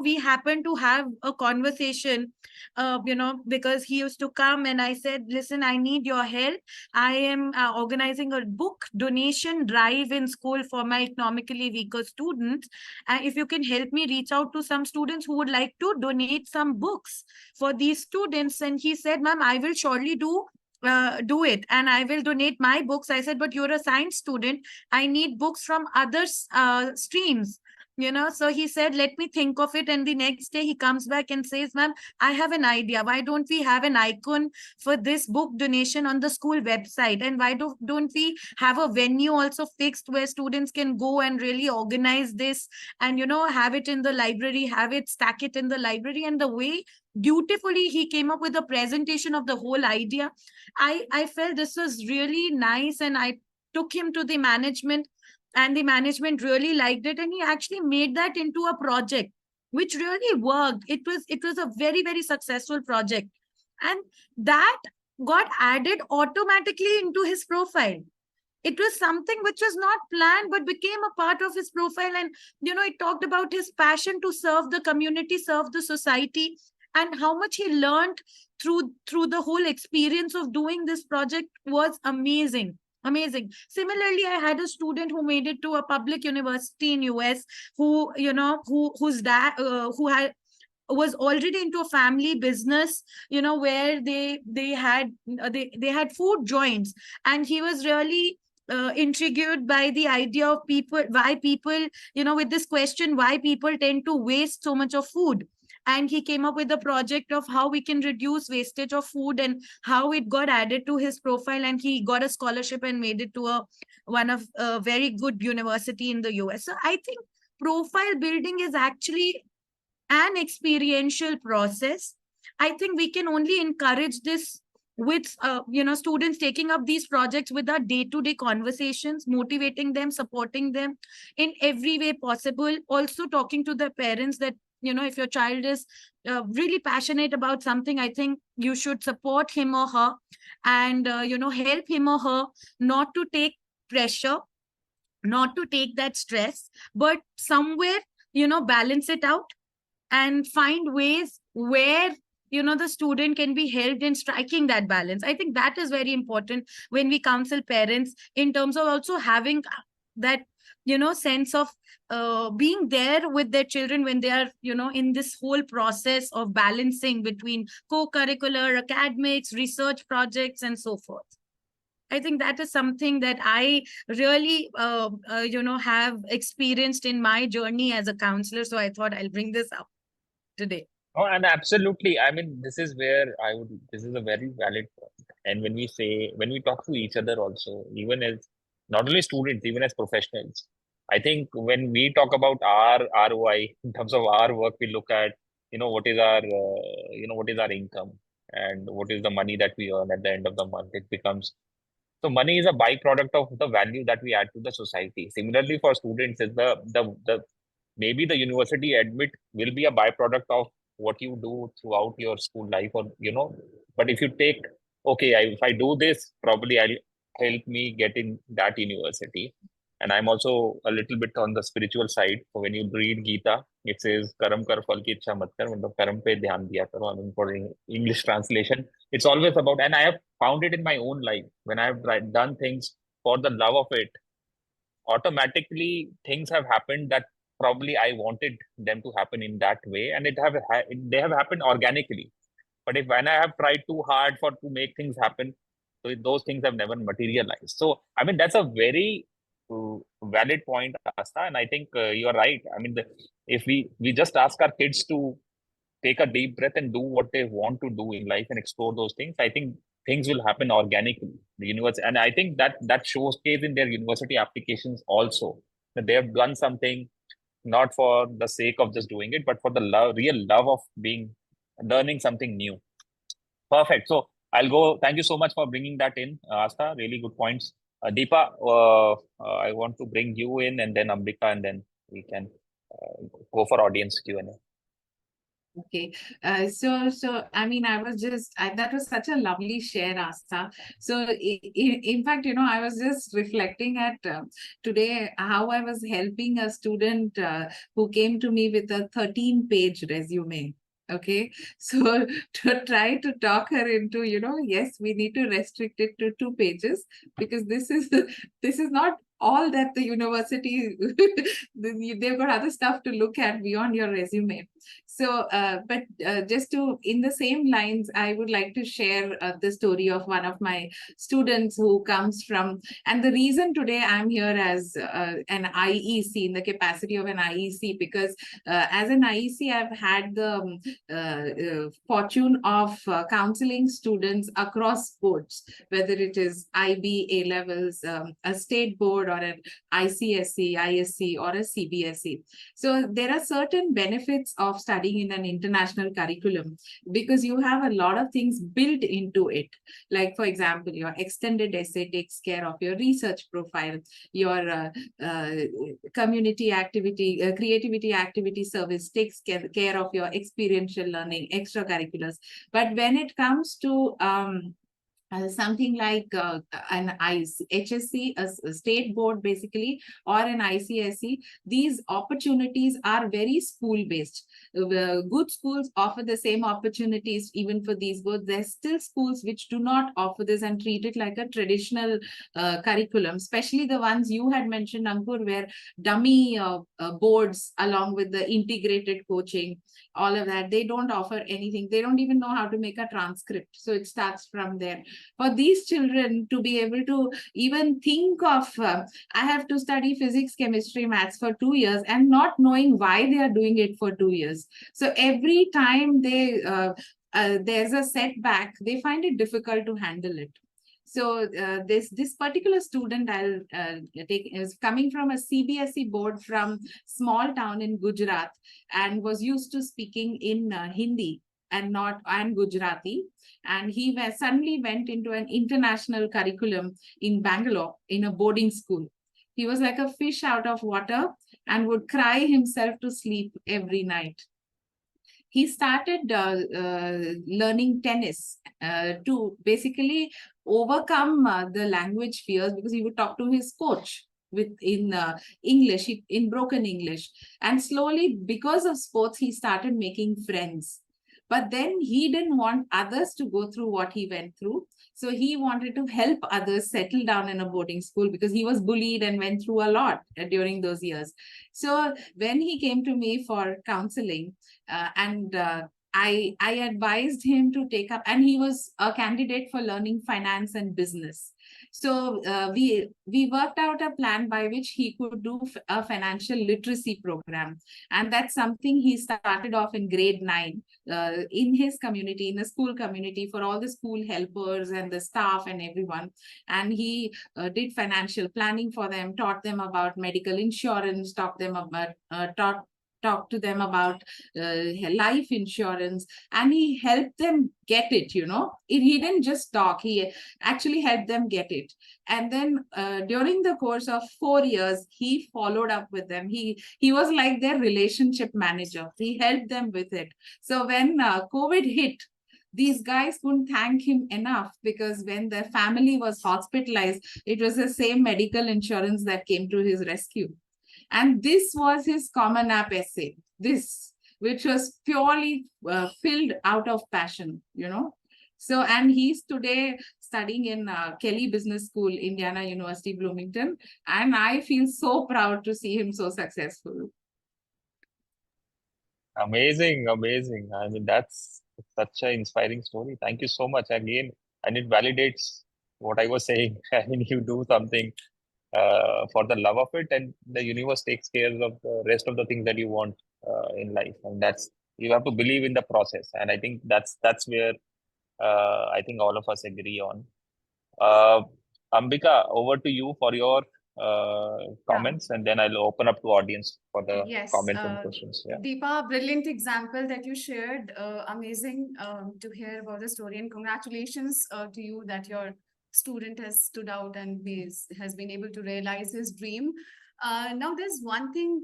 C: we happened to have a conversation, because he used to come and I said, listen, I need your help. I am organizing a book donation drive in school for my economically weaker students, and if you can help me reach out to some students who would like to donate some books for these students. And he said, ma'am, I will surely do it, and I will donate my books. I said, but you're a science student, I need books from other streams. So he said, let me think of it. And the next day he comes back and says, ma'am, I have an idea. Why don't we have an icon for this book donation on the school website? And why don't we have a venue also fixed where students can go and really organize this and, have it in the library, have it, stack it in the library? And the way beautifully he came up with a presentation of the whole idea, I felt this was really nice. And I took him to the management, and the management really liked it, and he actually made that into a project which really worked. It was a very, very successful project, and that got added automatically into his profile. It was something which was not planned but became a part of his profile. And it talked about his passion to serve the community, serve the society, and how much he learned through the whole experience of doing this project was amazing. Amazing. Similarly, I had a student who made it to a public university in US, who whose dad who had was already into a family business, where they had food joints, and he was really intrigued by the idea of people, why people, with this question, why people tend to waste so much of food. And he came up with a project of how we can reduce wastage of food, and how it got added to his profile, and he got a scholarship and made it to one of a very good university in the US. So I think profile building is actually an experiential process. I think we can only encourage this with students taking up these projects with our day-to-day conversations, motivating them, supporting them in every way possible. Also talking to the parents that, if your child is really passionate about something, I think you should support him or her, and help him or her not to take pressure, not to take that stress, but somewhere balance it out, and find ways where the student can be helped in striking that balance. I think that is very important when we counsel parents, in terms of also having that sense of being there with their children when they are in this whole process of balancing between co-curricular, academics, research projects, and so forth. I think that is something that I really, have experienced in my journey as a counselor. So I thought I'll bring this up today.
A: Oh, and absolutely. I mean, this is where this is a very valid point. And when we talk to each other also, even as not only students, even as professionals, I think when we talk about our ROI in terms of our work, we look at, what is our income and what is the money that we earn at the end of the month. It becomes so money is a byproduct of the value that we add to the society. Similarly, for students, is the maybe the university admit will be a byproduct of what you do throughout your school life, or but if you take, okay, if I do this, probably I'll help me get in that university. And I'm also a little bit on the spiritual side. So when you read Gita, it says karam kar phal ki ichha mat kar, matlab karam pe dhyan diya karo. I mean, for English translation, it's always about, and I have found it in my own life when I've done things for the love of it, automatically things have happened that probably I wanted them to happen in that way, and they have happened organically. But if when I have tried too hard for to make things happen, so those things have never materialized. So I mean that's a very valid point, Asta, and I think you are right. I mean, if we just ask our kids to take a deep breath and do what they want to do in life and explore those things, I think things will happen organically. The university, and I think that showcase in their university applications also, that they have done something not for the sake of just doing it, but for the real love of learning something new. Perfect. So I'll go. Thank you so much for bringing that in, Asta. Really good points. Deepa, I want to bring you in, and then Ambika, and then we can go for audience Q&A.
E: Okay, so I mean, that was such a lovely share, Asta. So in fact, I was just reflecting at today how I was helping a student who came to me with a 13-page resume. Okay, so to try to talk her into, yes, we need to restrict it to 2 pages, because this is not all that the university they've got other stuff to look at beyond your resume. So but just to, in the same lines, I would like to share the story of one of my students who comes from, and the reason today I'm here as an IEC, in the capacity of an IEC, because as an IEC I've had the fortune of counseling students across boards, whether it is IB, A levels, a state board, or an ICSE, ISC, or a CBSE. So there are certain benefits of studying in an international curriculum, because you have a lot of things built into it. Like, for example, your extended essay takes care of your research profile, your community activity, creativity activity service takes care of your experiential learning, extracurriculars. But when it comes to something like an HSC, a state board basically, or an ICSE. These opportunities are very school based. Good schools offer the same opportunities even for these boards. There's still schools which do not offer this and treat it like a traditional curriculum, especially the ones you had mentioned, Ankur, where dummy boards along with the integrated coaching, all of that, they don't offer anything. They don't even know how to make a transcript. So it starts from there. For these children to be able to even think of, I have to study physics, chemistry, maths for 2 years and not knowing why they are doing it for 2 years. So every time there's a setback, they find it difficult to handle it. So this particular student I'll take is coming from a CBSE board from small town in Gujarat, and was used to speaking in Hindi and Gujarati, and he suddenly went into an international curriculum in Bangalore in a boarding school. He was like a fish out of water and would cry himself to sleep every night. He started learning tennis to basically overcome the language fears, because he would talk to his coach in English, in broken English. And slowly, because of sports, he started making friends. But then he didn't want others to go through what he went through. So he wanted to help others settle down in a boarding school, because he was bullied and went through a lot during those years. So when he came to me for counseling, and I advised him to take up, and he was a candidate for learning finance and business. So we worked out a plan by which he could do a financial literacy program, and that's something he started off in grade 9 in his community, in the school community, for all the school helpers and the staff and everyone. And he did financial planning for them, taught them about medical insurance, talked to them about life insurance, and he helped them get it. He didn't just talk, he actually helped them get it. And then during the course of 4 years, he followed up with them. He was like their relationship manager. He helped them with it. So when COVID hit, these guys couldn't thank him enough, because when their family was hospitalized, it was the same medical insurance that came to his rescue. And this was his Common App essay, which was purely filled out of passion. So, and he's today studying in Kelly Business School, Indiana University, Bloomington. And I feel so proud to see him so successful.
A: Amazing, amazing. I mean, that's such an inspiring story. Thank you so much again. And it validates what I was saying. I mean, you do something for the love of it, and the universe takes care of the rest of the things that you want in life. And that's, you have to believe in the process. And I think that's where I think all of us agree on. Ambika, over to you for your comments, and then I'll open up to audience for the
D: Yes,
A: comments and questions. Yeah.
D: Deepa, brilliant example that you shared. Amazing to hear about the story, and congratulations to you that your student has stood out and has been able to realize his dream. Now, there's one thing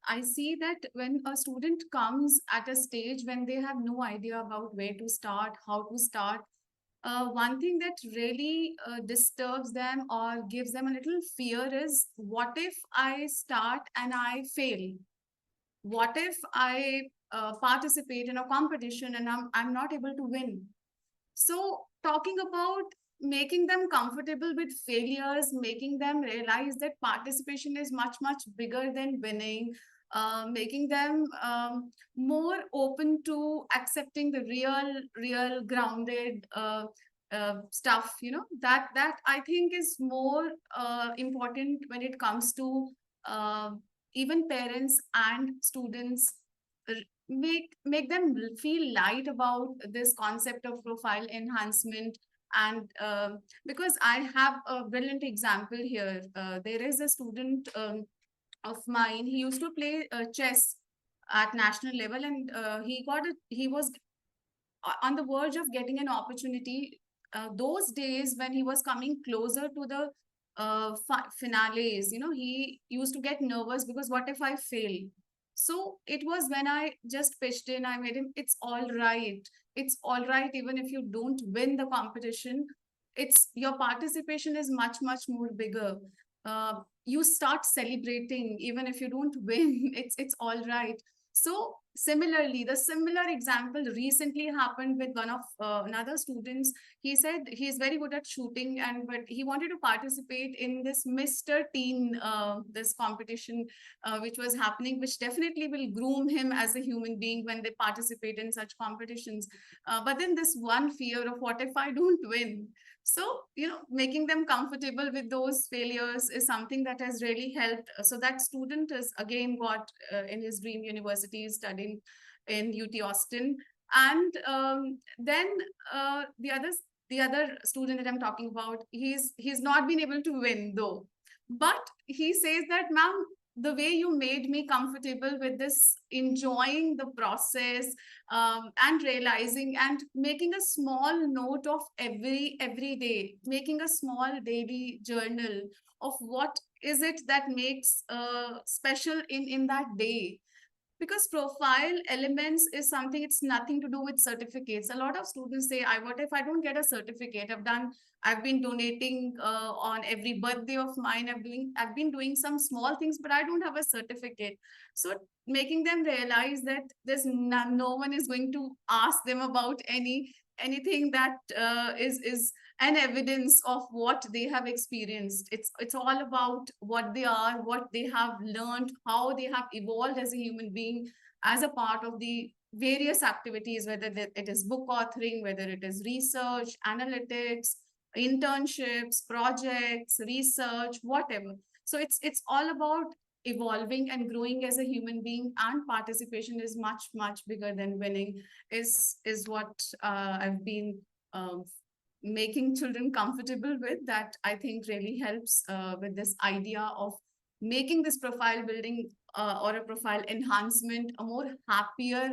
D: I see, that when a student comes at a stage when they have no idea about where to start, how to start, one thing that really disturbs them or gives them a little fear is, what if I start and I fail? What if I participate in a competition and I'm not able to win? So, talking about making them comfortable with failures, making them realize that participation is much, much bigger than winning, making them more open to accepting the real grounded stuff, that I think is more important when it comes to uh, even parents and students. Make them feel light about this concept of profile enhancement. And because I have a brilliant example here, there is a student of mine. He used to play chess at national level, and he was on the verge of getting an opportunity. Those days when he was coming closer to the finales, he used to get nervous, because what if I fail? So it was when I just pitched in, I made him, it's all right. It's all right even if you don't win the competition. it's your participation is much, much more bigger. You start celebrating even if you don't win. It's all right. So similarly, the similar example recently happened with one of another students. He said he's very good at shooting, and but he wanted to participate in this Mr. Teen this competition which was happening, which definitely will groom him as a human being when they participate in such competitions. But then this one fear of what if I don't win? So, making them comfortable with those failures is something that has really helped. So that student has again got in his dream university studying in UT Austin. And then the other student that I'm talking about, he's not been able to win though. But he says that, ma'am, the way you made me comfortable with this, enjoying the process, and realizing and making a small note of every day, making a small daily journal of what is it that makes special in that day. Because profile elements is something, it's nothing to do with certificates. A lot of students say, what if I don't get a certificate? I've been donating on every birthday of mine. I've been doing some small things, but I don't have a certificate. So making them realize that no one is going to ask them about anything that is an evidence of what they have experienced. It's all about what they are, what they have learned, how they have evolved as a human being as a part of the various activities, whether it is book authoring, whether it is research, analytics, internships, projects, research, whatever. So it's all about evolving and growing as a human being, and participation is much, much bigger than winning, is what I've been making children comfortable with, that I think really helps with this idea of making this profile building or a profile enhancement a more happier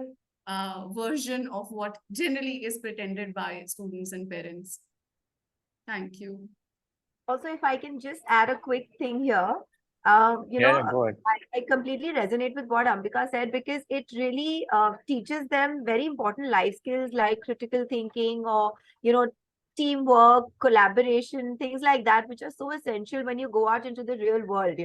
D: version of what generally is pretended by students and parents. Thank you.
B: Also, if I can just add a quick thing here,
A: Go ahead.
B: I completely resonate with what Ambika said, because it really teaches them very important life skills like critical thinking, or, teamwork, collaboration, things like that, which are so essential when you go out into the real world.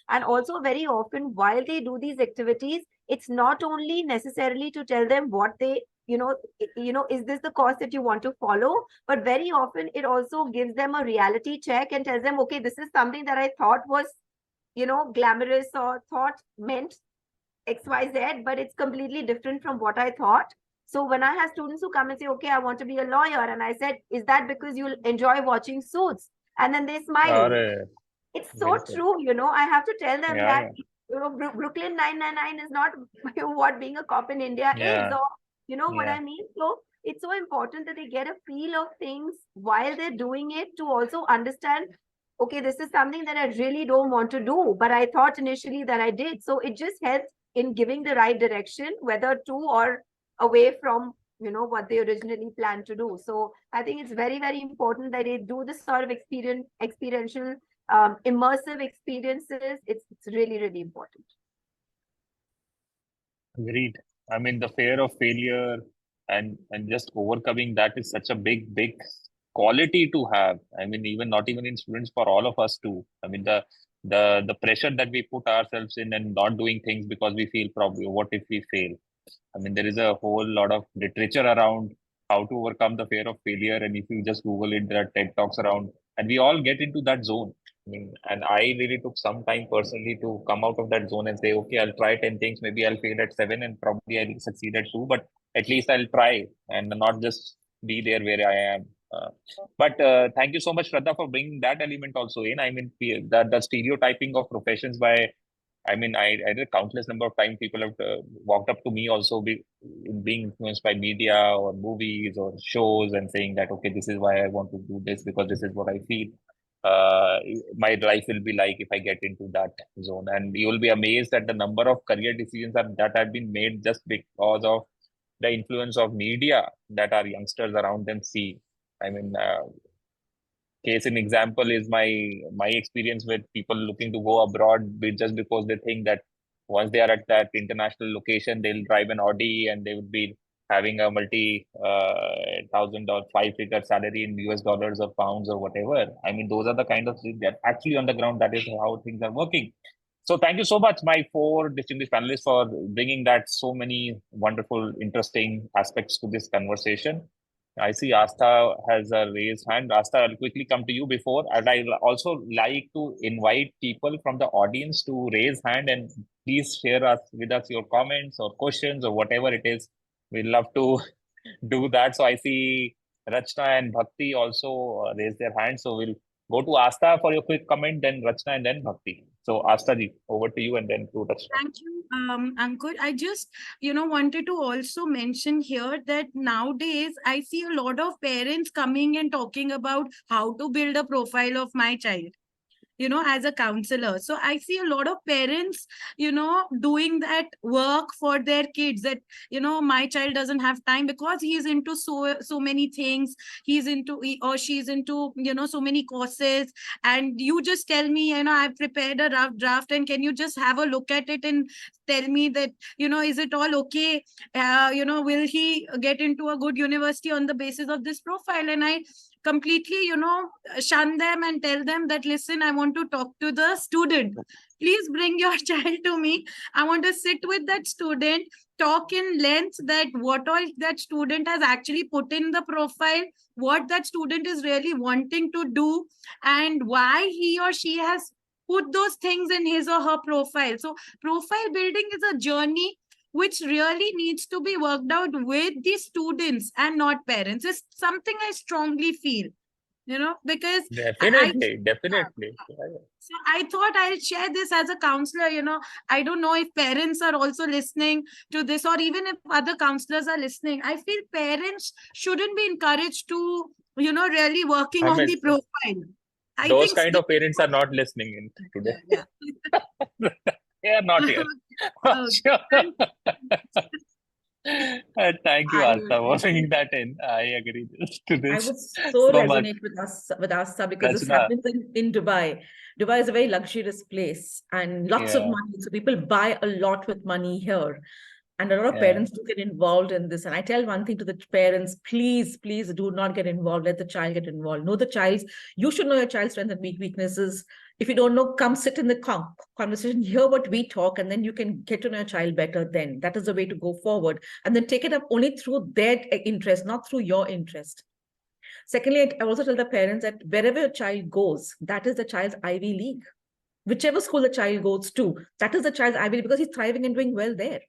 B: And also, very often, while they do these activities, it's not only necessarily to tell them what they, is this the course that you want to follow? But very often it also gives them a reality check and tells them, okay, this is something that I thought was, glamorous, or thought meant XYZ, but it's completely different from what I thought. So when I have students who come and say, okay, I want to be a lawyer, and I said, is that because you enjoy watching Suits? And then they smile. It's so true, I have to tell them that, Brooklyn 999 is not what being a cop in India is, or what I mean. So it's so important that they get a feel of things while they're doing it, to also understand, okay, this is something that I really don't want to do, but I thought initially that I did. So it just helps in giving the right direction, whether to or away from, what they originally planned to do. So I think it's very, very important that they do this sort of experiential, immersive experiences. It's really, really important.
A: Agreed. I mean, the fear of failure and just overcoming that is such a big quality to have. I mean, even not even in students, for all of us too. I mean, the pressure that we put ourselves in and not doing things because we feel probably what if we fail. I mean, there is a whole lot of literature around how to overcome the fear of failure. And if you just Google it, there are TED Talks around, and we all get into that zone. I mean, and I really took some time personally to come out of that zone and say, okay, I'll try 10 things. Maybe I'll fail at 7 and probably I'll succeed at 2, but at least I'll try and not just be there where I am. But thank you so much, Shraddha, for bringing that element also in. I mean, the stereotyping of professions by I mean, I did countless number of times people have walked up to me also being influenced by media or movies or shows and saying that, okay, this is why I want to do this because this is what I feel my life will be like if I get into that zone. And you will be amazed at the number of career decisions that have been made just because of the influence of media that our youngsters around them see. I mean, case in example is my experience with people looking to go abroad just because they think that once they are at that international location they'll drive an Audi and they would be having a multi-thousand or five-figure salary in US dollars or pounds or whatever. I mean, those are the kind of things that actually on the ground, that is how things are working. So thank you so much, my four distinguished panelists, for bringing that so many wonderful, interesting aspects to this conversation. I see Asta has a raised hand. Asta, I'll quickly come to you before, and I'll also like to invite people from the audience to raise hand and please share with us your comments or questions or whatever it is. We'd love to do that. So I see Rachna and Bhakti also raise their hands. So we'll go to Asta for your quick comment, then Rachna, and then Bhakti. So Asta ji, over to you, and then to Rachna.
C: Thank you, Ankur. I just, wanted to also mention here that nowadays I see a lot of parents coming and talking about how to build a profile of my child, as a counselor. So I see a lot of parents, doing that work for their kids, that, my child doesn't have time because he's into so many things. He or she's into, so many courses. And you just tell me, I've prepared a rough draft, and can you just have a look at it and tell me that, is it all okay? Will he get into a good university on the basis of this profile? And I completely, shun them and tell them that, listen, I want to talk to the student. Please bring your child to me. I want to sit with that student, talk in length that what all that student has actually put in the profile, what that student is really wanting to do, and why he or she has put those things in his or her profile. So profile building is a journey which really needs to be worked out with the students and not parents. It's something I strongly feel, because
A: Definitely.
C: so I thought I'll share this as a counselor. I don't know if parents are also listening to this, or even if other counselors are listening. I feel parents shouldn't be encouraged to, really working on the profile.
A: Those kind of parents are not listening in today.
C: Yeah.
A: They are not here. Sure. Thank you, Asta, for bringing that in. I agree to this.
G: I would so
A: so
G: resonate with Asta because this
A: Rachna.
G: happens in Dubai. Dubai is a very luxurious place and lots of money. So people buy a lot with money here. And a lot of parents do get involved in this. And I tell one thing to the parents, please do not get involved. Let the child get involved. Know the child's, you should know your child's strengths and weaknesses. If you don't know, come sit in the conversation, hear what we talk, and then you can get to know your child better then. That is the way to go forward. And then take it up only through their interest, not through your interest. Secondly, I also tell the parents that wherever your child goes, that is the child's Ivy League. Whichever school the child goes to, that is the child's Ivy League because he's thriving and doing well there.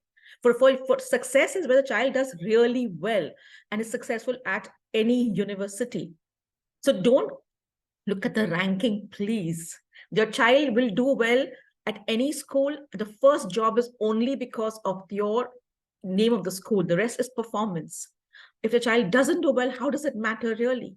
G: For success is where the child does really well and is successful at any university. So don't look at the ranking, please. Your child will do well at any school. The first job is only because of your name of the school. The rest is performance. If the child doesn't do well, how does it matter really?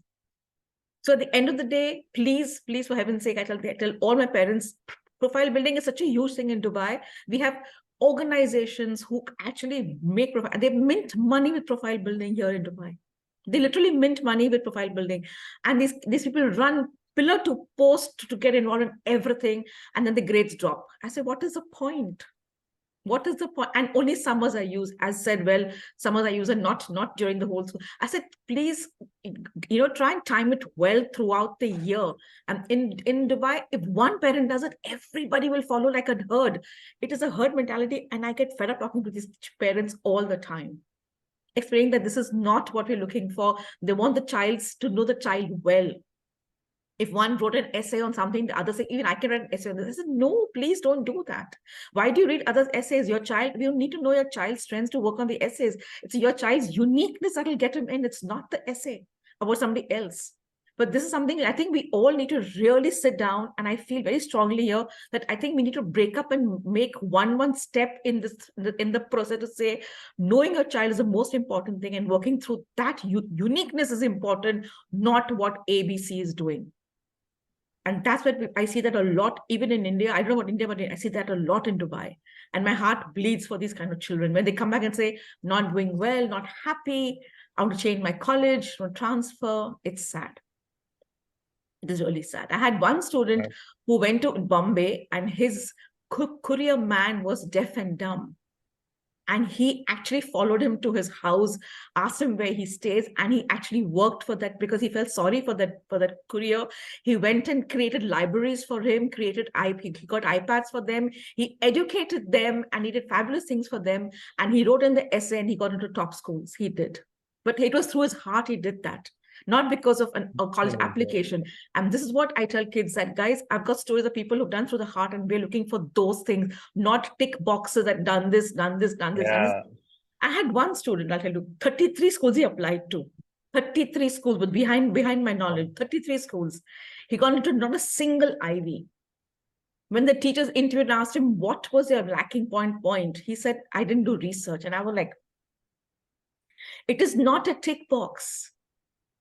G: So at the end of the day, please, for heaven's sake, I tell all my parents, profile building is such a huge thing in Dubai. We have organizations who actually make profile, they mint money with profile building here in Dubai. They literally mint money with profile building. And these people run pillar to post to get involved in everything. And then the grades drop. I said, what is the point? What is the point? And only summers are used. As said, well, summers are used and not during the whole school. I said, please, try and time it well throughout the year. And in Dubai, if one parent does it, everybody will follow like a herd. It is a herd mentality. And I get fed up talking to these parents all the time, explaining that this is not what we're looking for. They want the child to know the child well. If one wrote an essay on something, the other say, even I can write an essay on this. I said, no, please don't do that. Why do you read others' essays? Your child, you need to know your child's strengths to work on the essays. It's your child's uniqueness that will get him in. It's not the essay about somebody else. But this is something I think we all need to really sit down. And I feel very strongly here that I think we need to break up and make one step in the process to say, knowing your child is the most important thing, and working through that uniqueness is important, not what ABC is doing. And that's what I see that a lot, even in India. I don't know about India, but I see that a lot in Dubai. And my heart bleeds for these kind of children. When they come back and say, not doing well, not happy, I want to change my college, want to transfer. It's sad. It is really sad. I had one student who went to Bombay and his courier man was deaf and dumb. And he actually followed him to his house, asked him where he stays, and he actually worked for that because he felt sorry for that courier. He went and created libraries for him, he got iPads for them, he educated them, and he did fabulous things for them. And he wrote in the essay, and he got into top schools. He did, but it was through his heart he did that, not because of a college application. And this is what I tell kids, that guys, I've got stories of people who've done through the heart, and we're looking for those things, not tick boxes that done this, done this, done this, done this. I had one student, I'll tell you, 33 schools he applied to. 33 schools, but behind my knowledge, 33 schools. He got into not a single Ivy. When the teachers interviewed and asked him, what was your lacking point? He said, I didn't do research. And I was like, it is not a tick box.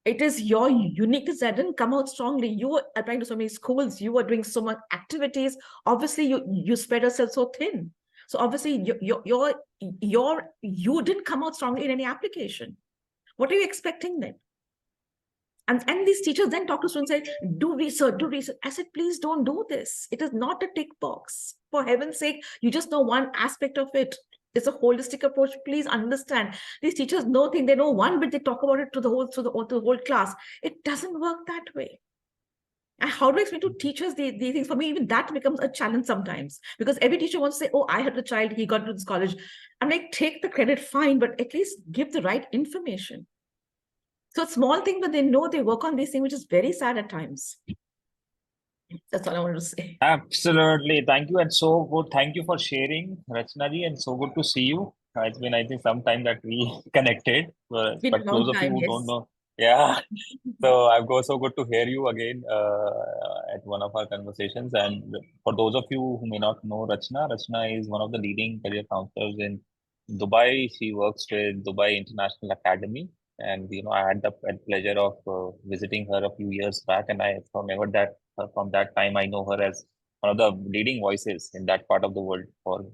G: It is your uniqueness that didn't come out strongly. You were applying to so many schools. You were doing so much activities. Obviously, you spread yourself so thin. So obviously, you didn't come out strongly in any application. What are you expecting then? And these teachers then talk to students and say, do research. I said, please don't do this. It is not a tick box. For heaven's sake, you just know one aspect of it. It's a holistic approach. Please understand. These teachers know things. They know one, but they talk about it to the whole class. It doesn't work that way. And how do I explain to teachers these things? For me, even that becomes a challenge sometimes, because every teacher wants to say, oh, I had a child, he got to this college. I'm like, take the credit, fine, but at least give the right information. So it's small thing, but they know they work on these things, which is very sad at times. That's all I wanted to say.
A: Absolutely. Thank you. And so good. Thank you for sharing, Rachna ji. And so good to see you. It's been, I think, some time that we connected. But those of you who don't know, yeah. So I've got so good to hear you again at one of our conversations. And for those of you who may not know Rachna is one of the leading career counselors in Dubai. She works with Dubai International Academy. And, I had the pleasure of visiting her a few years back. And from that time, I know her as one of the leading voices in that part of the world for,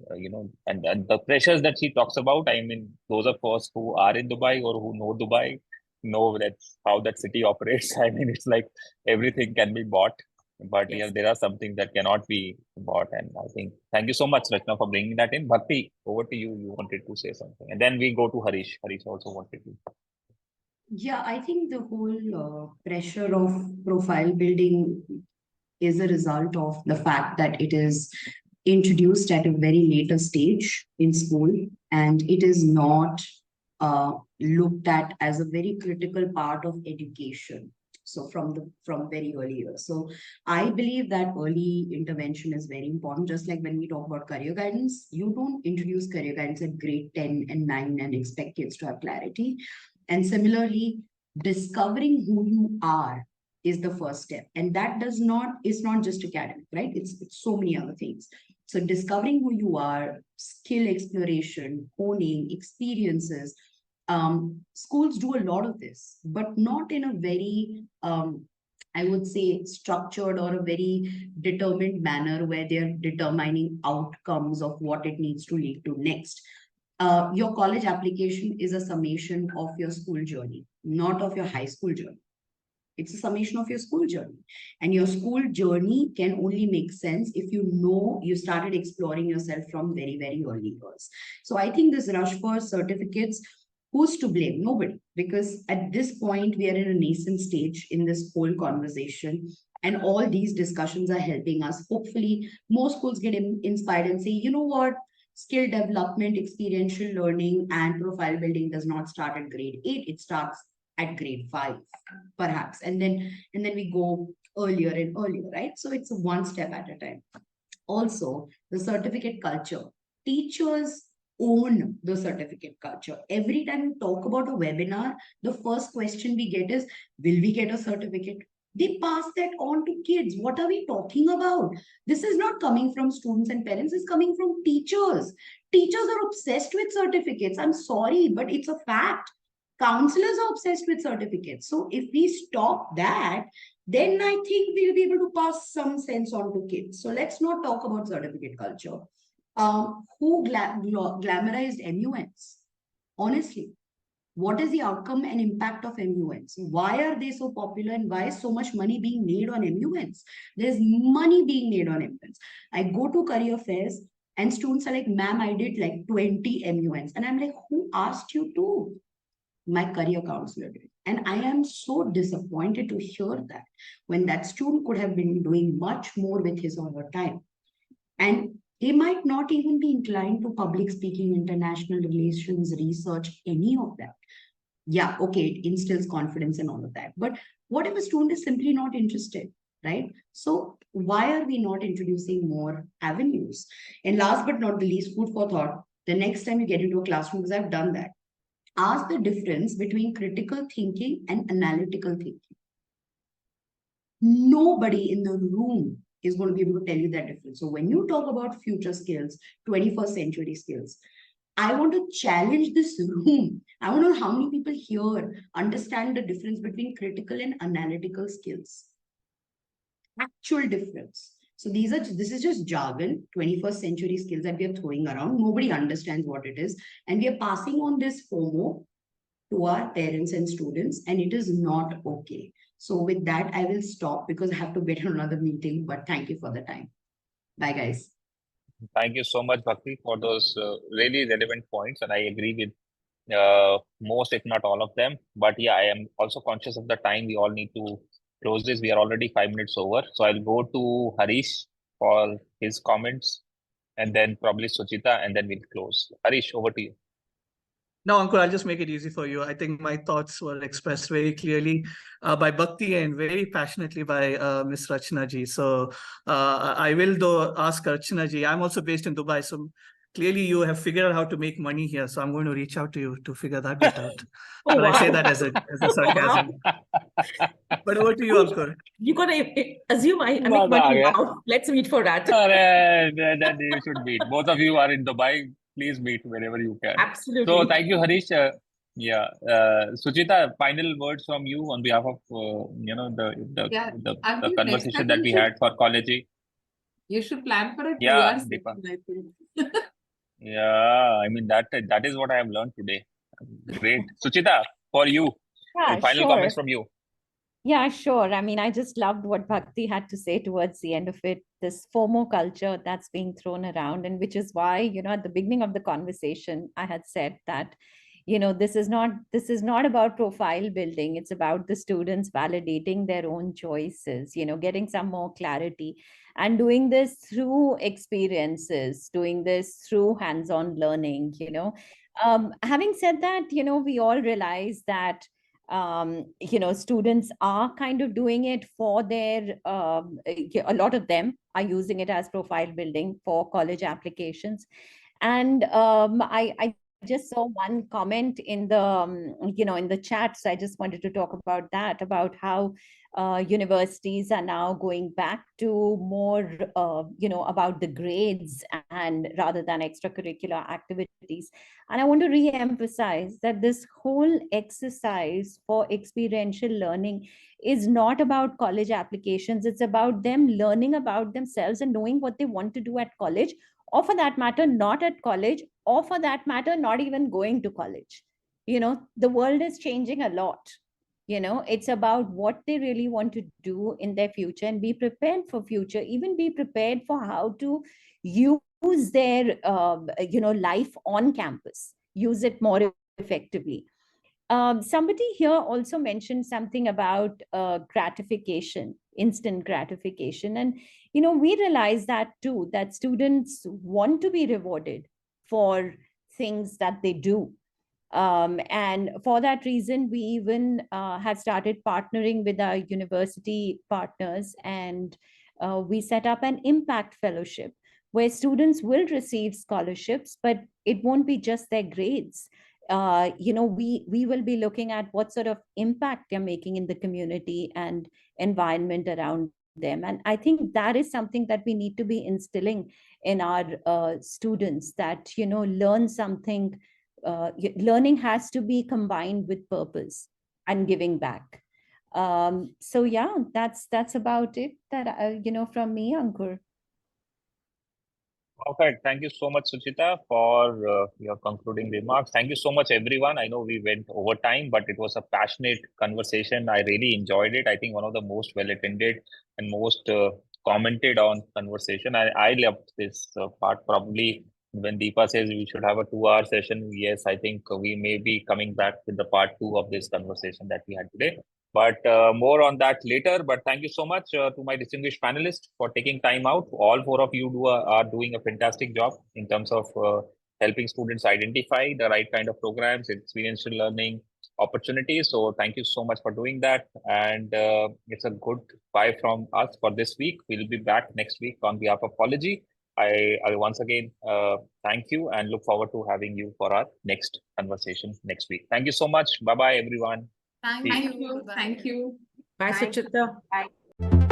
A: and the pressures that she talks about. I mean, those of us who are in Dubai or who know Dubai know that's how that city operates. I mean, it's like everything can be bought, but
G: Yes.
A: there are some things that cannot be bought. And I think, thank you so much, Rachna, for bringing that in. Bhakti, over to you. You wanted to say something. And then we go to Harish. Harish also wanted to.
H: Yeah, I think the whole pressure of profile building is a result of the fact that it is introduced at a very later stage in school, and it is not looked at as a very critical part of education. So from very early years. So I believe that early intervention is very important. Just like when we talk about career guidance, you don't introduce career guidance at grade 10 and 9 and expect kids to have clarity. And similarly, discovering who you are is the first step. And that is not just academic, right? It's so many other things. So discovering who you are, skill exploration, honing, experiences. Schools do a lot of this, but not in a very, I would say, structured or a very determined manner where they're determining outcomes of what it needs to lead to next. Your college application is a summation of your school journey, not of your high school journey. It's a summation of your school journey. And your school journey can only make sense if you know you started exploring yourself from very, very early years. So I think this rush for certificates, who's to blame? Nobody. Because at this point, we are in a nascent stage in this whole conversation. And all these discussions are helping us. Hopefully, more schools get inspired and say, you know what? Skill development, experiential learning, and profile building does not start at grade 8. It starts at grade 5, perhaps. And then we go earlier and earlier, right? So it's one step at a time. Also, the certificate culture. Teachers own the certificate culture. Every time we talk about a webinar, the first question we get is, will we get a certificate? They pass that on to kids. What are we talking about? This is not coming from students and parents, it's coming from teachers. Teachers are obsessed with certificates. I'm sorry, but it's a fact. Counselors are obsessed with certificates. So if we stop that, then I think we'll be able to pass some sense on to kids. So let's not talk about certificate culture. Who glamorized MUNs? Honestly, what is the outcome and impact of MUNs? Why are they so popular, and why is so much money being made on MUNs? There's money being made on MUNs. I go to career fairs. And students are like, ma'am, I did like 20 MUNs. And I'm like, who asked you to? My career counselor did. And I am so disappointed to hear that when that student could have been doing much more with his or her time. And he might not even be inclined to public speaking, international relations, research, any of that. Yeah, okay, it instills confidence and all of that. But what if a student is simply not interested, right? So why are we not introducing more avenues? And last but not the least, food for thought. The next time you get into a classroom, because I've done that, ask the difference between critical thinking and analytical thinking. Nobody in the room is going to be able to tell you that difference. So when you talk about future skills, 21st century skills, I want to challenge this room. I want to know how many people here understand the difference between critical and analytical skills. Actual difference. So this is just jargon, 21st century skills that we are throwing around. Nobody understands what it is. And we are passing on this FOMO to our parents and students, and it is not okay. So with that, I will stop because I have to get another meeting, but thank you for the time. Bye, guys.
A: Thank you so much, Bhakti, for those really relevant points. And I agree with most, if not all of them. But yeah, I am also conscious of the time. We all need to close this. We are already 5 minutes over. So I'll go to Harish for his comments and then probably Suchita, and then we'll close. Harish, over to you.
I: No, Ankur, I'll just make it easy for you. I think my thoughts were expressed very clearly by Bhakti and very passionately by Ms. Rachna ji. So I will though ask Rachna ji. I'm also based in Dubai, so clearly you have figured out how to make money here. So I'm going to reach out to you to figure that bit out.
G: Oh,
I: But I say
G: wow.
I: that as a sarcasm. But over to you, Ankur.
G: You gotta assume I make
A: Mada aa
G: money
A: gaya.
G: now. Let's meet for that.
A: Then you should meet. Both of you are in Dubai. Please meet whenever you can.
G: Absolutely.
A: So thank you, Harish. Yeah, Suchita, final words from you on behalf of
E: Yeah,
A: the
E: Abhi,
A: conversation
E: next
A: that
E: time
A: we
E: you should-
A: had for college.
E: You should plan for a 2
A: Yeah,
E: hours
A: Deepa.
E: session, I think.
A: Yeah, I mean that is what I have learned today. Great, Suchita, for you,
F: Yeah,
A: final
F: sure.
A: comments from you.
F: Yeah, sure. I mean, I just loved what Bhakti had to say towards the end of it, this FOMO culture that's being thrown around, and which is why, at the beginning of the conversation, I had said that, this is not about profile building. It's about the students validating their own choices, getting some more clarity and doing this through experiences, doing this through hands-on learning, Having said that, we all realize that students are kind of doing it for their a lot of them are using it as profile building for college applications. And I just saw one comment in the in the chat, so I just wanted to talk about that, about how universities are now going back to more about the grades and rather than extracurricular activities. And I want to re-emphasize that this whole exercise for experiential learning is not about college applications. It's about them learning about themselves and knowing what they want to do at college, or for that matter, not at college, or for that matter, not even going to college. The world is changing a lot. It's about what they really want to do in their future and be prepared for future, even be prepared for how to use their life on campus, use it more effectively. Somebody here also mentioned something about gratification, instant gratification. And we realize that too, that students want to be rewarded for things that they do. And for that reason, we even have started partnering with our university partners, and we set up an impact fellowship where students will receive scholarships, but it won't be just their grades. We will be looking at what sort of impact they're making in the community and environment around them. And I think that is something that we need to be instilling in our students, that learn something. Learning has to be combined with purpose and giving back. So yeah, that's about it, that from me, Ankur.
A: Perfect. Thank you so much, Suchita, for your concluding remarks. Thank you so much, everyone. I know we went over time, but it was a passionate conversation. I really enjoyed it. I think one of the most well attended and most commented on conversation. I loved this part. Probably when Deepa says we should have a 2 hour session, yes, I think we may be coming back with the part 2 of this conversation that we had today. But more on that later. But thank you so much to my distinguished panelists for taking time out. All 4 of you are doing a fantastic job in terms of helping students identify the right kind of programs, experiential learning opportunities. So thank you so much for doing that. And it's a good bye from us for this week. We'll be back next week on behalf of Apology. I once again thank you and look forward to having you for our next conversation next week. Thank you so much. Bye bye, everyone.
D: Thank
A: See you.
D: you.
E: Thank you.
D: Bye.
E: Thank you.
G: Bye,
B: Thank you.
G: Suchita.
B: Bye.